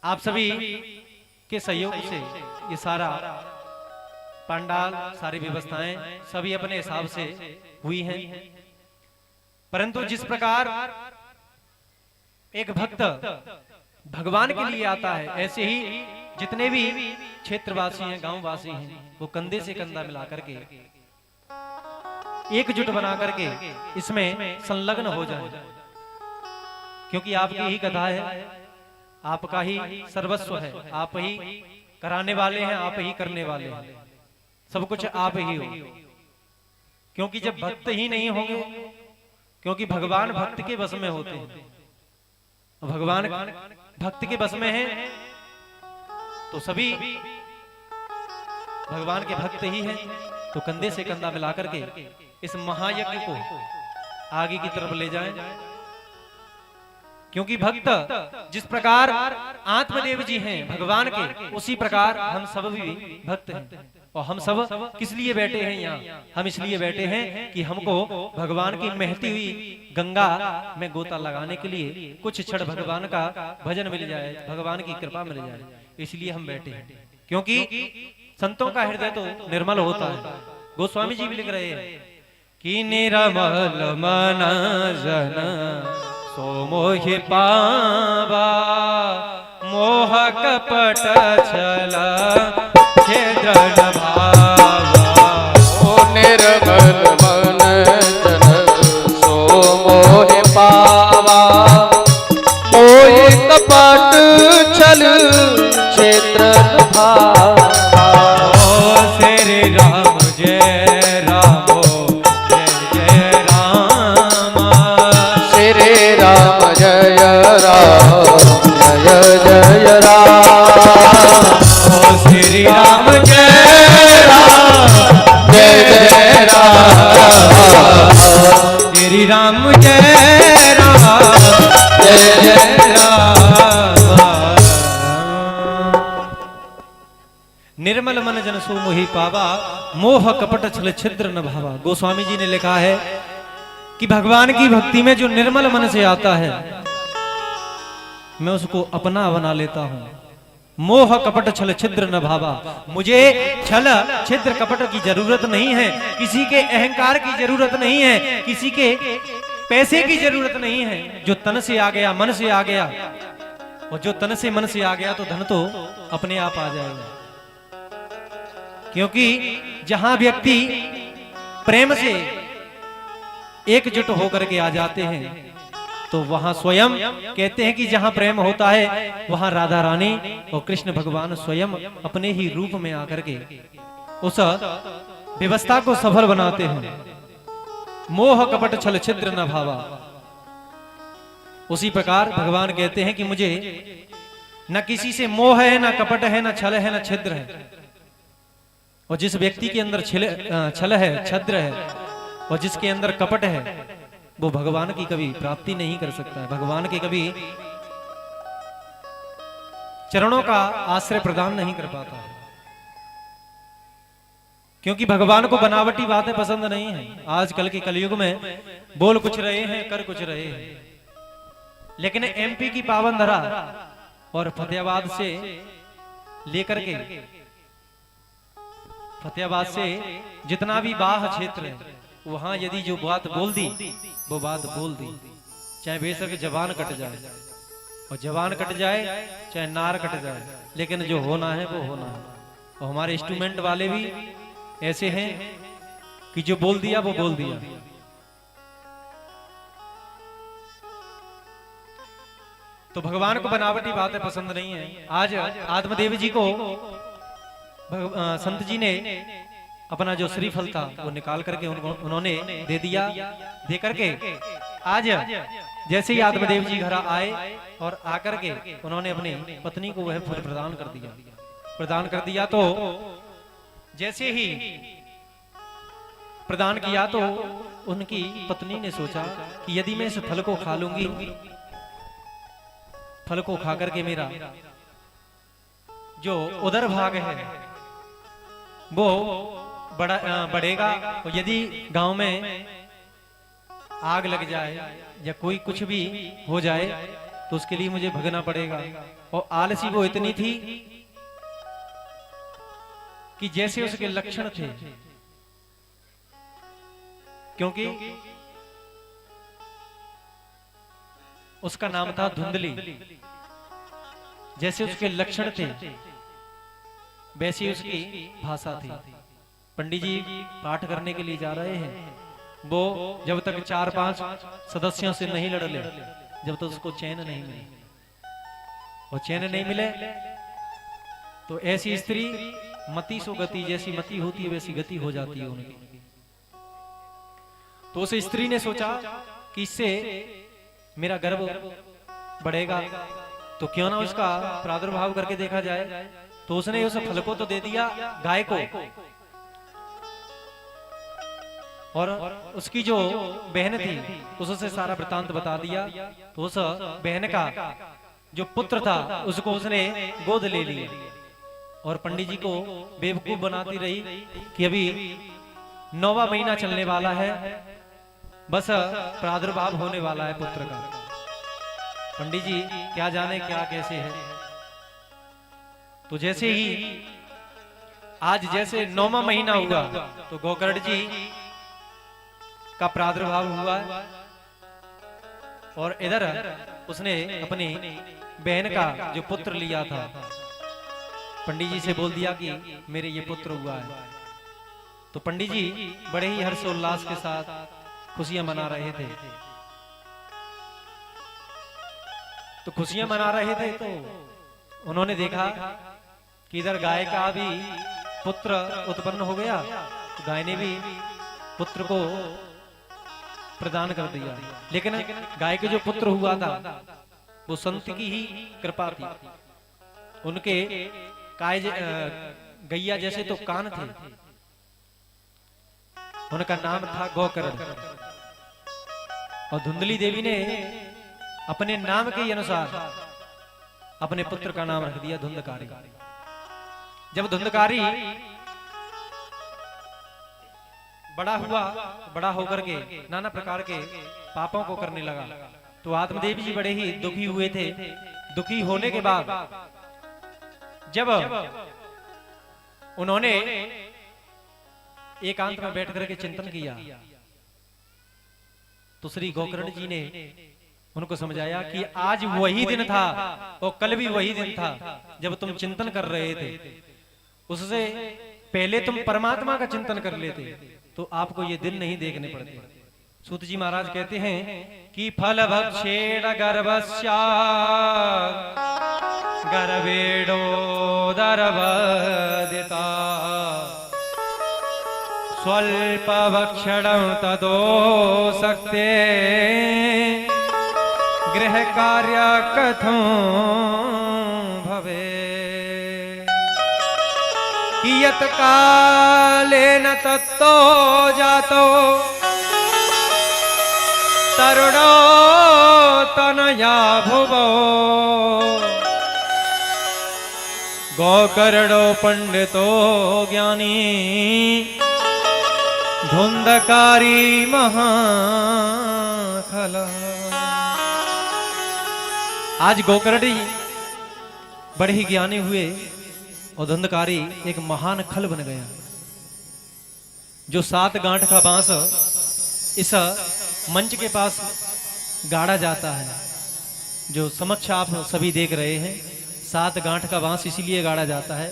आप सभी के सहयोग से ये सारा पंडाल, सारी व्यवस्थाएं सभी अपने हिसाब से हुई हैं। परंतु जिस प्रकार एक भक्त भगवान के लिए आता है, ऐसे ही जितने भी क्षेत्रवासी हैं, गांववासी हैं, वो कंधे से कंधा मिला करके एकजुट बना करके इसमें संलग्न हो जाए, क्योंकि आपकी ही कथा है, आपका ही सर्वस्व है, आप ही कराने वाले हैं, आप ही करने वाले हैं, सब कुछ आप ही हो। क्योंकि जब भक्त ही नहीं होंगे, क्योंकि भगवान भक्त के बस में होते हैं, भगवान भक्त के बस में हैं, तो सभी भगवान के भक्त ही हैं। तो कंधे से कंधा मिला करके इस महायज्ञ को आगे की तरफ ले जाएं, क्योंकि भक्त जिस प्रकार आत्मदेव जी हैं भगवान के, उसी प्रकार हम सब भी भक्त हैं। और हम सब किस लिए बैठे हैं यहाँ? हम इसलिए बैठे हैं कि हमको भगवान की महती हुई गंगा में गोता लगाने के लिए कुछ क्षण भगवान का भजन मिल जाए, भगवान की कृपा मिल जाए, इसलिए हम बैठे हैं। क्योंकि संतों का हृदय तो निर्मल होता है। गोस्वामी जी भी लिख रहे हैं कि निरमल मन जन सो मोहि पावा, मोह कपट छल छिद्र न भावा। ओ निर्मल मन जन सो मोहि पावा, मोहि कपट छल छिद्र न भावा। श्री राम जय राम जय जय राम, श्री राम जय राम जय जय राम। श्री राम जय राम जय जय राम। श्री राम जय राम जय जय निर्मल मन जन सो मोहि पावा, मोह कपट छल छिद्र न भावा। गोस्वामी जी ने लिखा है कि भगवान की भक्ति में जो निर्मल मन से आता है, मैं उसको अपना बना लेता हूं। मोह कपट छल छिद्र न भावा, मुझे छल छिद्र कपट की जरूरत नहीं है, किसी के अहंकार की जरूरत नहीं है, किसी के पैसे की जरूरत नहीं है। जो तन से आ गया, मन से आ गया, और जो तन से मन से आ गया तो धन तो अपने आप आ जाएगा। क्योंकि जहां व्यक्ति प्रेम से एकजुट होकर के आ जाते हैं, तो वहां स्वयं कहते हैं कि जहां प्रेम होता है वहां राधा रानी और कृष्ण भगवान स्वयं अपने ही रूप में आकर के उस व्यवस्था को सफल बनाते हैं। मोह कपट छल छिद्र न भावा। उसी प्रकार भगवान कहते हैं कि मुझे न किसी से मोह है, न कपट है, न छल है, न छिद्र है। और जिस व्यक्ति के अंदर छल है, छिद्र है, और जिसके अंदर कपट है, वो भगवान की कभी प्राप्ति नहीं कर सकता है, भगवान के कभी चरणों का आश्रय प्रदान नहीं कर पाता है। क्योंकि भगवान को बनावटी बातें पसंद नहीं है। आजकल के कलयुग में बोल कुछ रहे हैं, कर कुछ रहे हैं। लेकिन एमपी की पावन धरा और फतेहाबाद से लेकर के फतेहाबाद से जितना भी बाह क्षेत्र है, वहां यदि जो बात बोल दी वो बात बोल दी, चाहे बेशक जवान कट जाए, और जवान कट जाए चाहे नार कट जाए, लेकिन जो होना है वो होना है। और हमारे इंस्ट्रूमेंट वाले भी ऐसे हैं कि जो बोल दिया वो बोल दिया। तो भगवान को बनावटी बातें पसंद नहीं है। आज आत्मदेव जी को संत जी ने अपना जो श्रीफल था वो निकाल करके उन्होंने दे दिया, दे करके आज जैसे ही आत्मदेव जी घर आए और आकर के उन्होंने अपनी पत्नी को वह फल प्रदान कर दिया तो जैसे ही प्रदान किया तो उनकी पत्नी ने सोचा कि यदि मैं इस फल को खा लूंगी, फल को खा करके मेरा जो उदर भाग है वो बढ़ेगा, और यदि गांव में आग लग जाए या कोई कुछ भी हो जाए तो उसके लिए मुझे भगना पड़ेगा। और आलसी वो इतनी थी कि जैसे उसके लक्षण थे, क्योंकि उसका नाम था धुंधली, जैसे उसके लक्षण थे वैसी उसकी भाषा थी। पंडित जी पाठ करने के लिए जा रहे हैं, वो जब तक 4-5 सदस्यों से नहीं लड़ ले, जब तक उसको चैन नहीं मिले, और चैन नहीं मिले तो ऐसी स्त्री मति सो गति, जैसी मति होती है वैसी गति हो जाती है उनकी। तो उस स्त्री ने सोचा कि इससे मेरा गर्व बढ़ेगा, तो क्यों ना उसका प्रादुर्भाव करके देखा जाए। तो उसने उस फल को तो दे दिया गाय को, और उसकी जो बहन थी उससे सारा वृतांत बता दिया। तो उस बहन का जो पुत्र था उसको उसने गोद ले लिया, और पंडित जी को बेवकूफ बनाती रही कि अभी 9वां महीना चलने वाला है, बस प्रादुर्भाव होने वाला है पुत्र का। पंडित जी क्या जाने क्या कैसे है। तो जैसे ही आज जैसे 9वां महीना हुआ तो गोकर्ण जी का प्रादुर्भाव हुआ, और इधर उसने अपनी बहन का जो पुत्र लिया था पंडित जी से बोल दिया कि मेरे ये पुत्र हुआ है। तो पंडित जी बड़े ही हर्षोल्लास के साथ खुशियां मना रहे थे। तो खुशियां मना रहे थे तो उन्होंने देखा कि इधर गाय का भी पुत्र उत्पन्न हो गया, तो गाय ने भी पुत्र को प्रदान कर दिया। लेकिन गाय के जो पुत्र हुआ था वो संत की ही कृपा थी। उनके गैया जैसे तो कान थे, उनका नाम था गोकर्ण, और धुंधली देवी ने अपने नाम के अनुसार अपने पुत्र का नाम रख दिया धुंधकारी। जब धुंधकारी बड़ा हुआ, बड़ा होकर के नाना प्रकार के पापों को करने लगा, तो आत्मदेव जी बड़े ही दुखी हुए थे। दुखी होने के बाद जब उन्होंने एकांत में बैठ करके चिंतन किया तो श्री गोकर्ण जी ने उनको समझाया कि आज वही दिन था और कल भी वही दिन था जब तुम चिंतन कर रहे थे। उससे पहले तुम परमात्मा का चिंतन कर लेते तो आपको ये दिन नहीं देखने पड़ते। सूत जी महाराज कहते हैं कि फल भक्षेण गर्भस्या गर्भेणोदरवदिता स्वल्प भक्षणं तदो सक्ते गृह कार्य कथं भवे कियत् कालेन तत्तो जातो तरुणो तनया भुवो गोकर्णो पंडितो ज्ञानी धुंधकारी महाखल। आज गोकर्ण जी बड़े ही ज्ञानी हुए और धुंधकारी एक महान खल बन गया। जो 7 गांठ का बांस इस मंच के पास गाड़ा जाता है, जो समक्ष आप सभी देख रहे हैं, 7 गांठ का बांस इसीलिए गाड़ा जाता है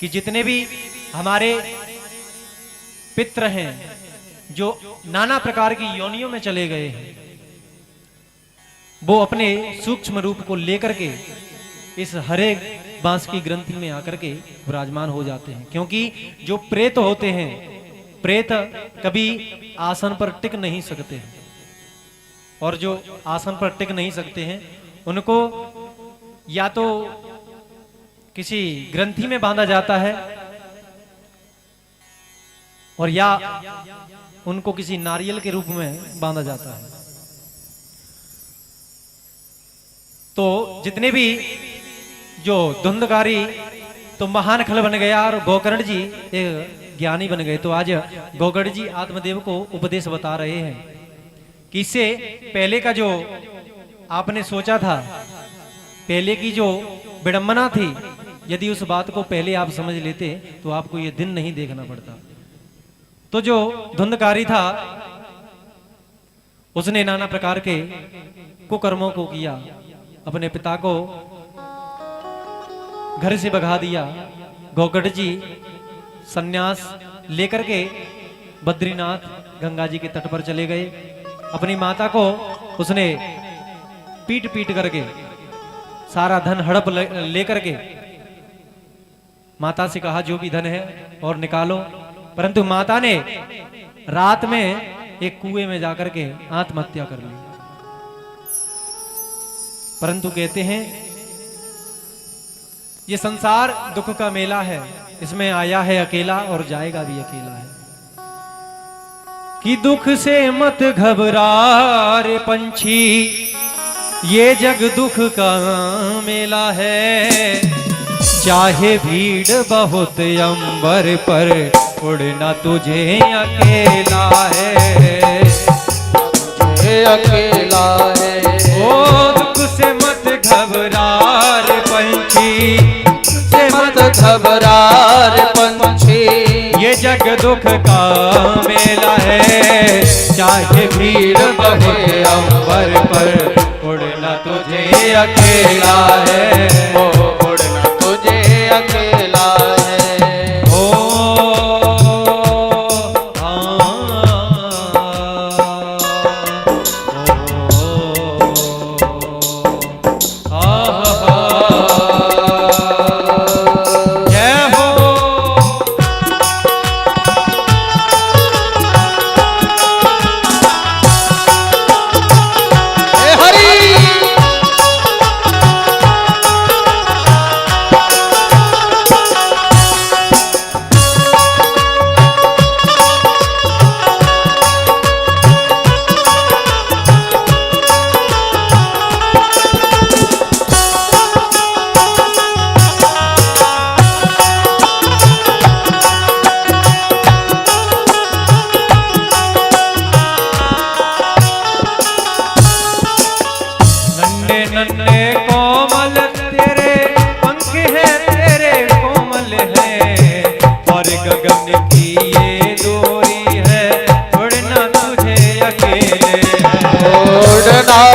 कि जितने भी हमारे पितृ हैं जो नाना प्रकार की योनियों में चले गए हैं, वो अपने सूक्ष्म रूप को लेकर के इस हरे बांस की ग्रंथि में आकर के विराजमान हो जाते हैं। क्योंकि जो प्रेत होते हैं, प्रेत कभी आसन पर टिक नहीं सकते हैं, और जो आसन पर टिक नहीं सकते हैं उनको या तो किसी ग्रंथि में बांधा जाता है और या उनको किसी नारियल के रूप में बांधा जाता है। तो जितने भी जो धुंधकारी तो महान खल बन गया और गोकर्ण जी एक ज्ञानी बन गए। तो आज गोकर्ण जी आत्मदेव को उपदेश बता रहे हैं कि इससे पहले का जो आपने सोचा था, पहले की जो विडंबना थी, यदि उस बात को पहले आप समझ लेते तो आपको ये दिन नहीं देखना पड़ता। तो जो धुंधकारी था उसने नाना प्रकार के कुकर्मों को किया, अपने पिता को घर से भगा दिया। गोकर्ण जी सन्यास लेकर के बद्रीनाथ गंगा जी के तट पर चले गए। अपनी माता को उसने पीट पीट करके सारा धन हड़प लेकर के माता से कहा जो भी धन है और निकालो, परंतु माता ने रात में एक कुएं में जाकर के आत्महत्या कर ली। परंतु कहते हैं ये संसार दुख का मेला है, इसमें आया है अकेला और जाएगा भी अकेला है। कि दुख से मत घबरा रे पंछी, ये जग दुख का मेला है। चाहे भीड़ बहुत अंबर पर, उड़ना तुझे अकेला है, तुझे अकेला है। ओ दुख से मत घबरा रे पंछी, से मत घबरा रे पंछी, ये जग दुख का मेला है। चाहे भीड़ बहुत अंबर पर, उड़ना तुझे अकेला है, उड़ना तुझे अकेला है।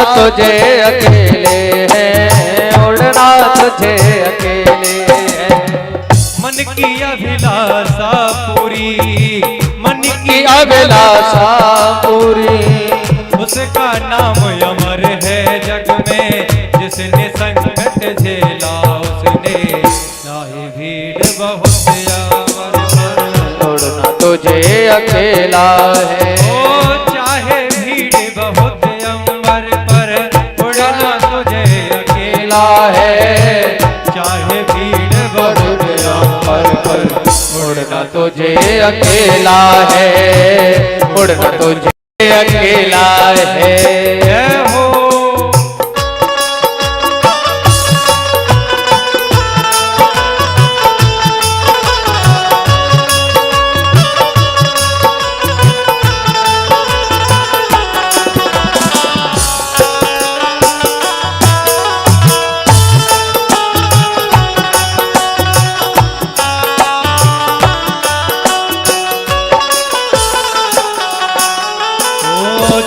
तुझे अकेले है, उड़ना तुझे अकेले है। मन की अभिलाषा पूरी, मन की अभिलाषा पूरी, उसका नाम अमर है जग में। जिसने संकट झेला उसने, चाहे भीड़ बहुत अंबर पर, उड़ना तुझे अकेला है। ओ चाहे भीड़ बहुत अंबर पर, उड़ना तुझे अकेला है। चाहे भीड़ बहुत अंबर पर, उड़ना तुझे अकेला है, उड़ना तुझे अकेला है। जय हो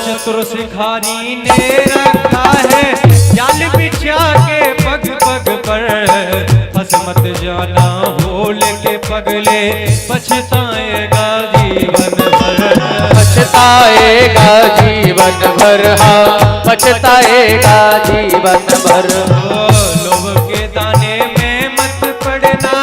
चतुर सिखारी ने रखा है जाल बिछा के पग पग पर। हंस मत जाना भूल के पगले, पछताएगा जीवन भर, पछताएगा जीवन भर, हाँ पछताएगा जीवन भर। लोभ के दाने में मत पड़ना,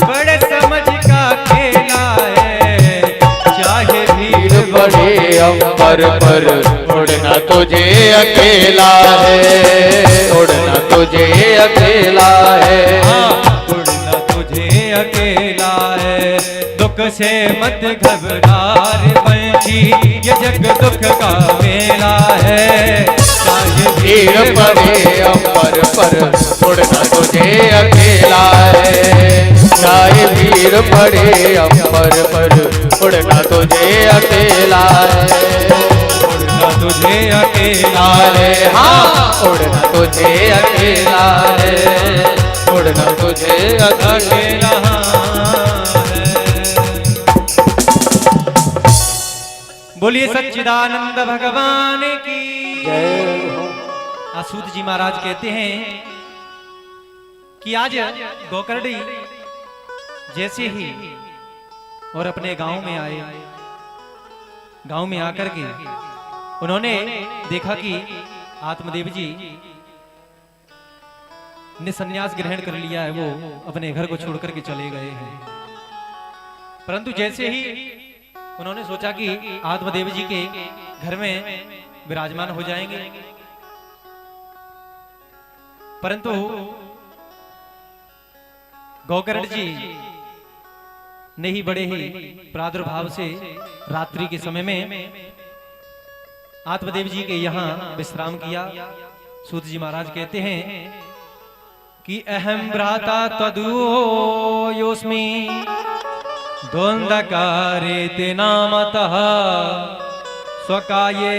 बड़े समझ का खेला है। चाहे भीड़ बड़े अंबर पर, उड़ना तुझे अकेला है, छोड़ना तुझे अकेला है। छोड़ना तुझे अकेला है, दुख से मत घबरा रे बंशी, ये जग दुख का मेला है। चाहे भीड़ पड़े अंबर पर, छोड़ना तुझे अकेला है। चाहे भीड़ पड़े अंबर पर, छोड़ना तुझे अकेला है। छोड़ना तुझे अकेला है, हाँ उड़ना तुझे अकेला है, उड़ना तुझे अकेला है। बोलिए सच्चिदानंद भगवान की जय हो। सूत जी महाराज कहते हैं कि आज गोकर्णी जैसे ही और अपने गांव में आए, गांव में आकर के उन्होंने देखा कि आत्मदेव जी ने संन्यास ग्रहण कर लिया है, वो अपने घर को छोड़ करके चले गए हैं। परंतु जैसे ही उन्होंने सोचा कि आत्मदेव जी के घर में विराजमान हो जाएंगे, परंतु गोकर्ण जी ने ही बड़े ही प्रादुर्भाव से रात्रि के समय में आत्मदेव जी के यहाँ विश्राम किया। सूत जी महाराज कहते हैं कि अहम भ्राता तदुयोस्मि द्वंद्वकारे ते नामतः स्वकाये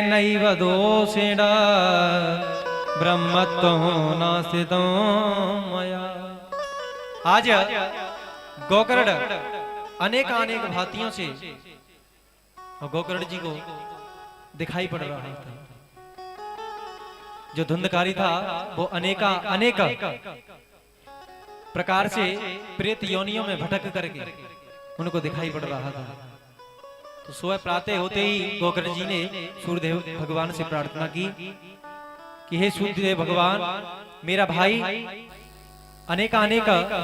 नैव दोषेण ब्रह्मत्वं नास्तितं मया। आज गोकर्ण अनेक अनेक भांतियों से और गोकर्ण जी को दिखाई पड़ रहा था। जो धुंधकारी था वो अनेक प्रकार से प्रेत योनियों में भटक करके उनको दिखाई पड़ रहा था। तो सुबह प्रातः होते ही गोकर्ण जी ने सूर्यदेव भगवान से प्रार्थना की कि हे सूर्यदेव भगवान, मेरा भाई अनेक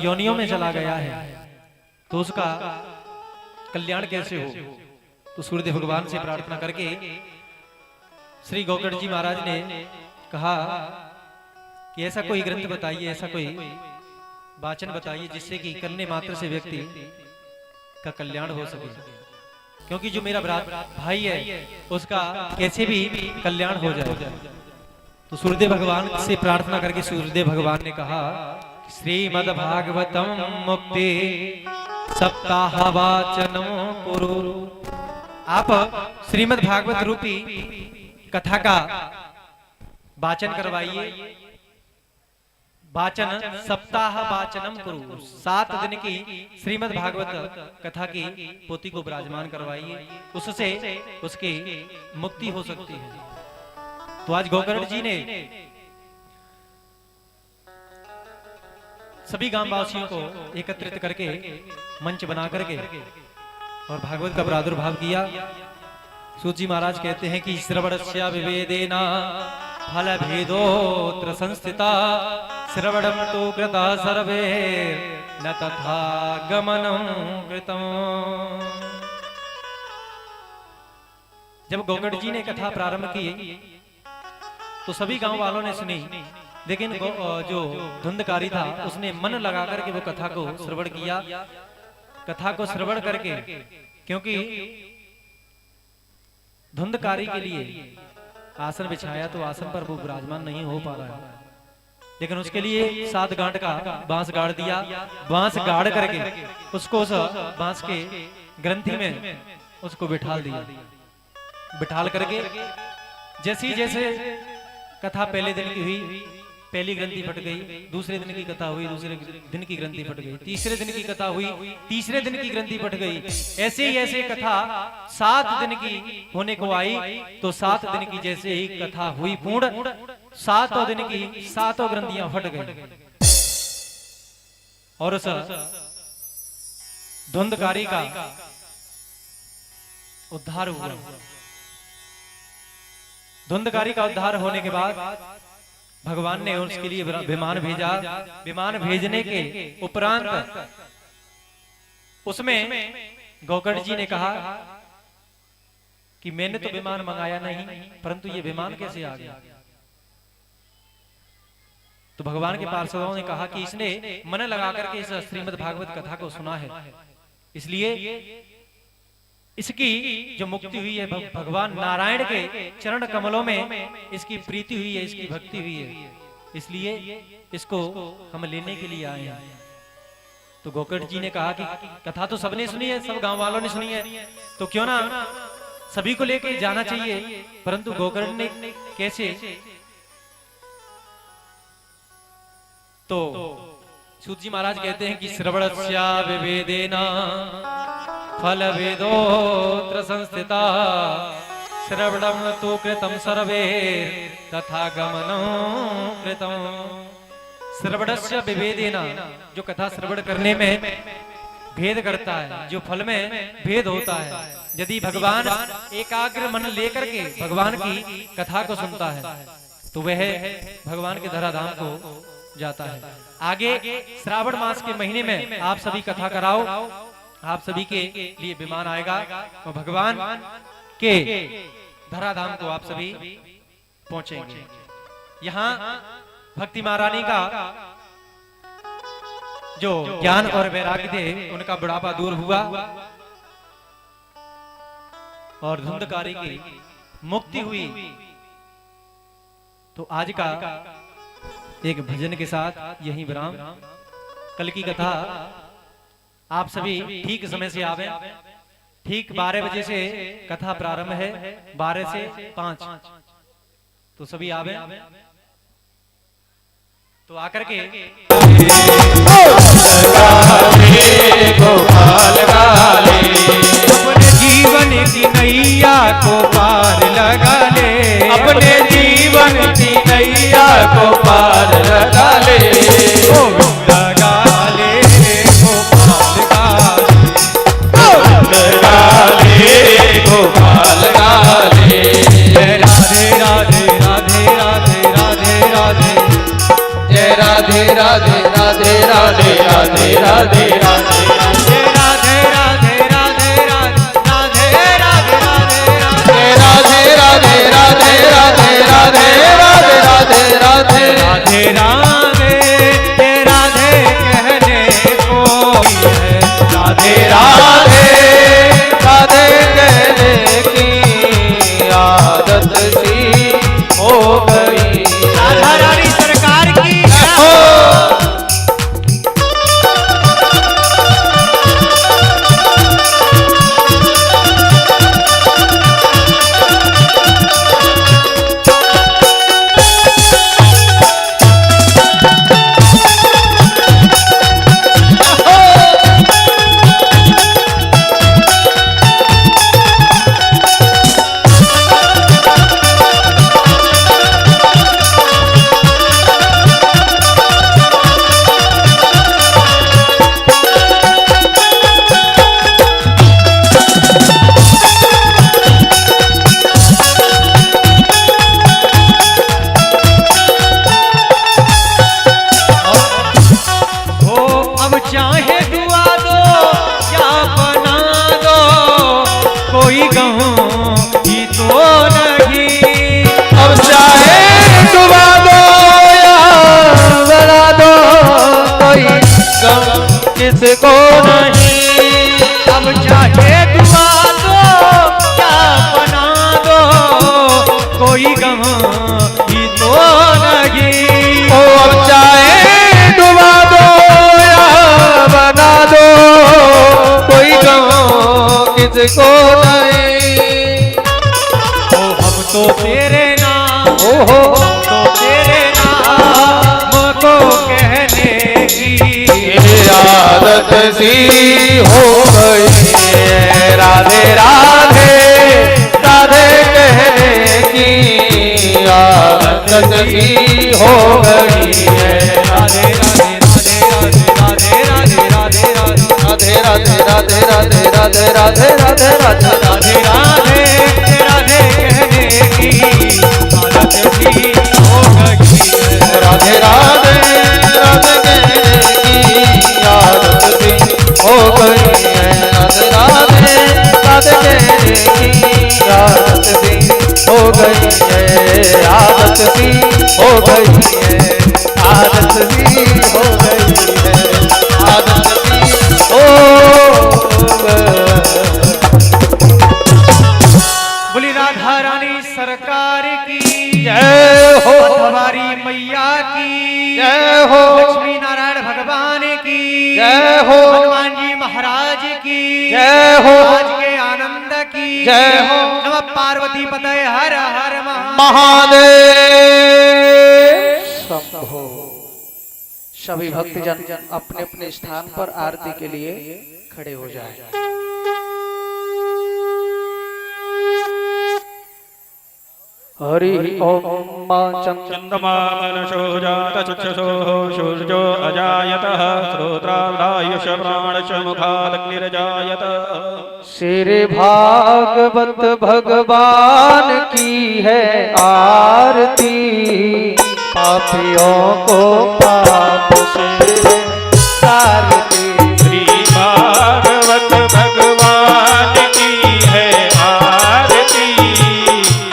योनियों में चला गया है, तो उसका कल्याण कैसे हो। तो सूर्यदेव भगवान से प्रार्थना करके श्री गोकर्ण जी महाराज ने कहा कि ऐसा कोई ग्रंथ बताइए, ऐसा कोई वाचन बताइए जिससे कि करने मात्र से व्यक्ति का कल्याण हो सके, क्योंकि जो मेरा भाई है उसका कैसे भी कल्याण हो जाए। तो सूर्यदेव भगवान से प्रार्थना करके सूर्यदेव भगवान ने कहा, श्रीमद् भागवतम मुक्ति सप्ताह वाचनम कुरु। आप श्रीमद् भागवत रूपी कथा का वाचन करवाइए। वाचन सप्ताह वाचनम कुरु, 7 दिन की श्रीमद् भागवत कथा की पोथी को विराजमान करवाइए, उससे उसकी मुक्ति हो सकती है। तो आज गोकर्ण जी ने सभी गांव वासियों को एकत्रित करके मंच बना करके और भागवत का प्रादुर्भाव किया। सूत जी महाराज कहते हैं कि श्रवणस्य विवेदेना फल भेदोत्र संस्थिता, श्रवणम तो कृता सर्वे न तथा गमनम कृतम। जब गोकर्ण जी ने कथा प्रारंभ की तो सभी गांव वालों ने सुनी, लेकिन जो धुंधकारी था उसने मन लगा करके वो कथा को श्रवण किया। कथा को श्रवण करके, क्योंकि धुंधकारी के लिए आसन बिछाया तो आसन पर वो विराजमान नहीं हो पा रहा है, लेकिन उसके लिए 7 गांठ का बांस गाड़ दिया। बांस गाड़ करके उसको उस बांस के ग्रंथि में उसको बिठाल दिया। बिठाल करके जैसे कथा पहले दिन की हुई, पहली ग्रंथि फट गई। दूसरे दिन की कथा हुई, दूसरे दिन की ग्रंथि फट गई। तीसरे दिन की कथा हुई, तीसरे दिन की ग्रंथि फट गई। ऐसे ही ऐसे कथा 7 दिन की होने को आई, तो 7 दिन की जैसे ही कथा हुई पूर्ण, 7 दिन की 7 ग्रंथियां फट गई और उस धुंधकारी का उद्धार हुआ। धुंधकारी का उद्धार होने के बाद भगवान ने उसके लिए विमान भेजा। विमान भेजने के उपरांत उसमें गोकर्ण जी ने कहा कि मैंने तो विमान मंगाया नहीं, परंतु ये विमान कैसे आ गया। तो भगवान के पार्षदों ने कहा कि इसने मन लगा करके इस श्रीमद् भागवत कथा को सुना है, इसलिए इसकी जो मुक्ति हुई है भगवान नारायण के चरण कमलों में इसकी प्रीति हुई है, इसकी भक्ति हुई है, इसलिए इसको हम लेने के लिए आए हैं। तो गोकर्ण जी ने कहा कि कथा तो सबने सुनी है, सब गांव वालों ने सुनी है, तो क्यों ना सभी को लेकर जाना चाहिए। परंतु गोकर्ण ने कैसे, तो सूत जी महाराज कहते हैं कि श्रवणस्या विवेदेना फल वेदोत्र संस्थिता श्रवणम तो कृतम सर्वे तथा गमनं कृतम। श्रवणस्य विवेदेना, जो कथा श्रवण करने में भेद करता है, जो फल में भेद होता है। यदि भगवान एकाग्र मन लेकर के भगवान की कथा को सुनता है तो वह भगवान के धराधाम को जाता है। आगे श्रावण मास के महीने में आप सभी कथा कराओ, आप सभी के लिए विमान आएगा और भगवान के धराधाम को आप सभी पहुंचेंगे। यहाँ भक्ति महारानी का जो ज्ञान और वैराग्य थे उनका बुढ़ापा दूर हुआ और धुंधकारी की मुक्ति हुई। तो आज का एक भजन के साथ यही विराम। कल की कथा आप सभी ठीक समय से आवे, ठीक 12 बजे से कथा प्रारंभ है, 12 से 5, तो सभी आवे। तो आकर के गोपाल गाले अपने जीवन की नैया को पार लगा ले, अपने जीवन की नैया को पार लगा ले। गोविंद गाले गोपाल गाले, गोपाल गाले राधे राधे राधे राधे राधे राधे, जय राधे राधे राधे राधे राधे राधे राधे, जय राधे राधे राधे राधे राधे राधे राधे राधे राधे राधे राधे राधे राधे राधे राधे राधे राधे कहने को है, राधे राधे राधे कहने की आदत सी हो गई। राधा रानी सरकार की किसको नहीं, अब चाहे दुआ दो क्या बना दो, कोई गम ही तो नहीं। ओ अब चाहे डुबा दो या बना दो, कोई गम किसको नहीं। ओ हम तो तेरे नाम, ओ हो तो तेरे नाम को कहने की आदत सी हो गई। राधे राधे राधे कहने की आदत सी हो गई है। राधे राधे राधे राधे राधे राधे राधे राधे राधे राधे राधे राधे राधे राधे राधे राधे कहने की आदत सी हो गई है। राधे राधे राधे कहने की आदत सी हो गई है। राधे राधे आदत मेरे की आदत सी हो गई है, आदत सी हो गई है, आदत सी हो गई है, आदत सी हो गई। बोली राधा रानी सरकार की जय हो, हमारी मैया की जय हो, लक्ष्मी नारायण भगवान की जय हो, हनुमान जी महाराज की जय हो, आज के आनंद की जय हो। नमः पार्वती पतये हर हर महादेव शंभो। सभी भक्तजन अपने अपने स्थान पर आरती के लिए खड़े हो जाएं। हरि ओम मां चन्द्रमानशो जातचक्षुषोः सूर्यो अजायतः श्रोत्रादायुष प्राणश मुखादग्निरजायत। श्री भागवत भगवान की है आरती, पापियों को पाप से तारती। श्री भागवत भगवान की है आरती,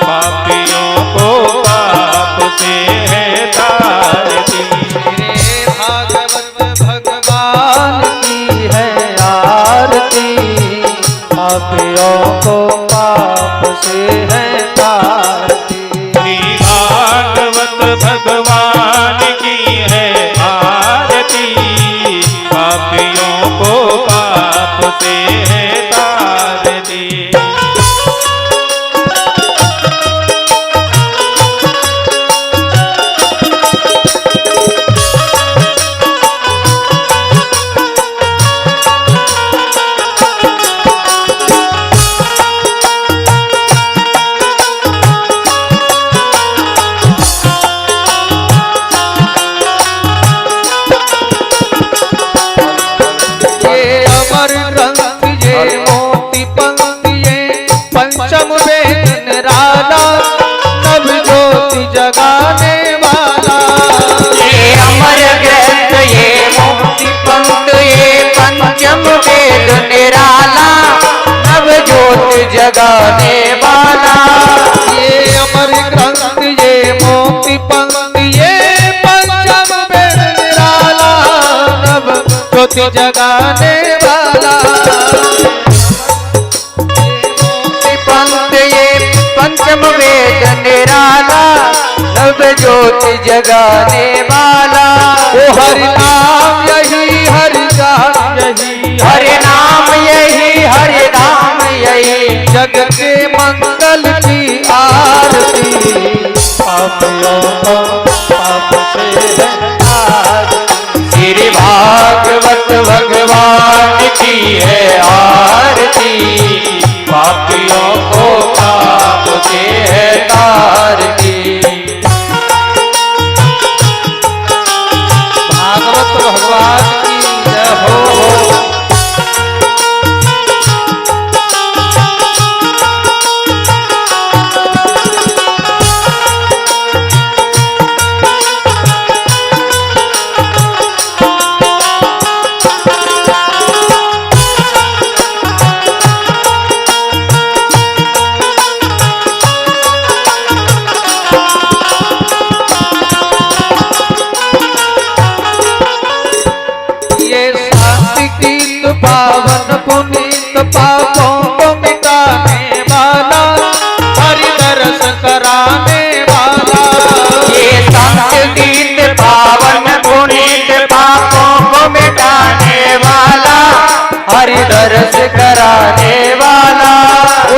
पापियों को पाप से है तारती। श्री भागवत भगवान की है आरती, पापियों को पाप से है तारती। श्री भागवत भगवान की है आरती, पापियों को पाप से है तारती। पंचम वेद निराला, नव ज्योति जगाने वाला। ये अमर ग्रंथ ये मुक्ति पंथ ये पंचम वेद निराला, नव ज्योति जगाने वाला। ये अमर ग्रंथ ये मुक्ति पंथ ये पंचम वेद निराला, नव ज्योति जगाने वाला। पंथ ये पंचम वेद निराला, नव ज्योति जगाने वाला। ओ हरि नाम यही, हरि नाम यही, हरि नाम यही, हरि नाम यही, जग के मंगल की आरती, पापियों को पाप से है आरती। श्री भागवत भगवान की है आरती, पापियों को पाप से है तारती। भागवत भगवान की जय हो। पावन पुनीत पापों को मिटाने वाला, हरि दर्श कराने वाला। ये संत गीत पावन पुनीत पापों को मिटाने वाला, हरि दर्श कराने वाला।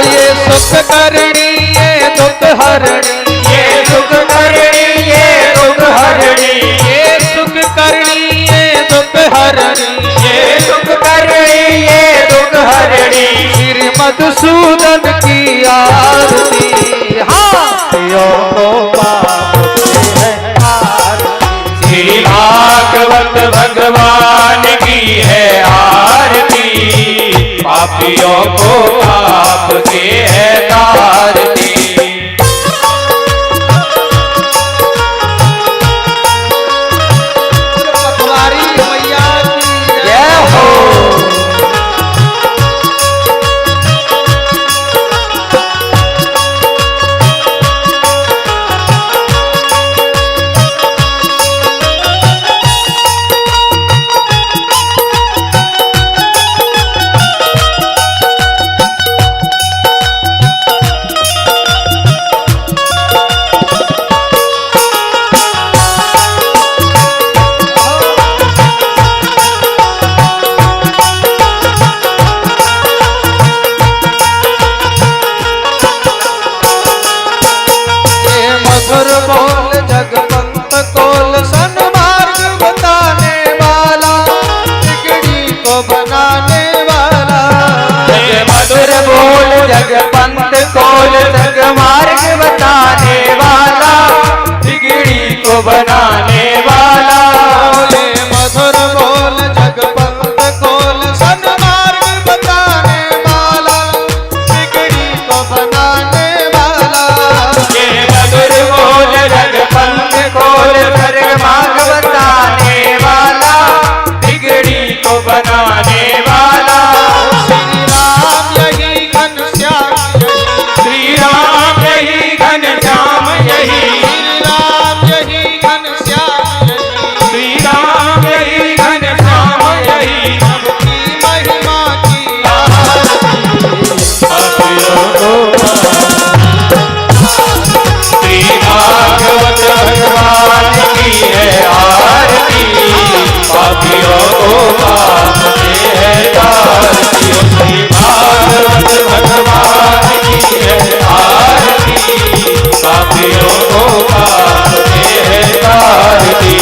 ये सुख करणी ये दुख हरणी, ये दुख करणी ये दुख हरणी, ये सुख करणी ये दुख हरणी, ये दुख करणी ये दुख हरणी। श्री मधुसूदन की आरती, पापियों को पाप से है आरती। श्री भागवत भगवान की है आरती, पापियों को पाप से है तारती। हमारी मैया की जय हो। को बनाने वाला। ये मधुर बोल जगपंत खोल सन्मार्ग बताने वाला, बिगड़ी को बनाने वाला। ये मधुर बोल जगपंथ खोल स्वर्ग मार्ग बताने वाला, बिगड़ी को बनाने वाला। श्री राम यही घनश्याम यही, श्री राम यही घनश्याम यही, श्री राम यही घनश्याम यही, श्री राम यही घनश्याम यही, की महिमा की श्री भागवत भगवान की है आरती, पापियों को पाप से है तारती। श्री भागवत भगवान की है आरती, पापियों को पाप से है तारती।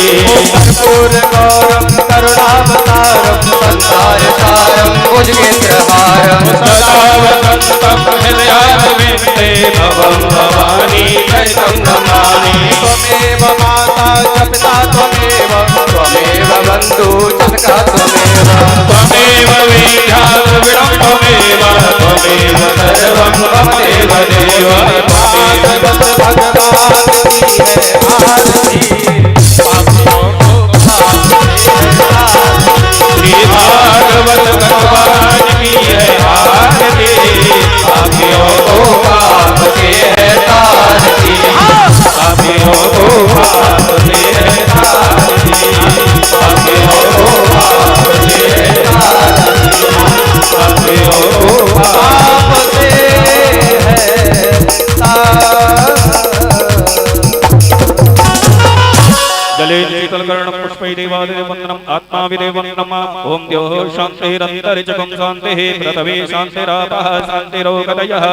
कर्पूर गौरम करुणावतारम संसार सारम भुजगेन्द्रहारम सदा वसन्तं हृदयारविन्दे भवं भवानी सहितं नमामि। त्वमेव माता च पिता त्वमेव, त्वमेव बन्धु च सखा त्वमेव, त्वमेव वेद्या द्रविणं त्वमेव, त्वमेव सर्वं मम देव देव। भागवत भगवान की है आरती, पापियों को पाप से है तारती। श्री भागवत भगवान की है आरती, पापियों को पाप से है तारती। पापियों को पाप से है तारती, पापियों को पाप से है तारती, पापियों को पाप से है तारती। जले शीतलकर्णं पुष्पै देवादिदेववन्दनम् आत्माविदेवं नमः। ॐ द्योः शान्तिरन्तरिक्षं शान्तिः, पृथिवी शान्तिरापः शान्तिरोगदयः।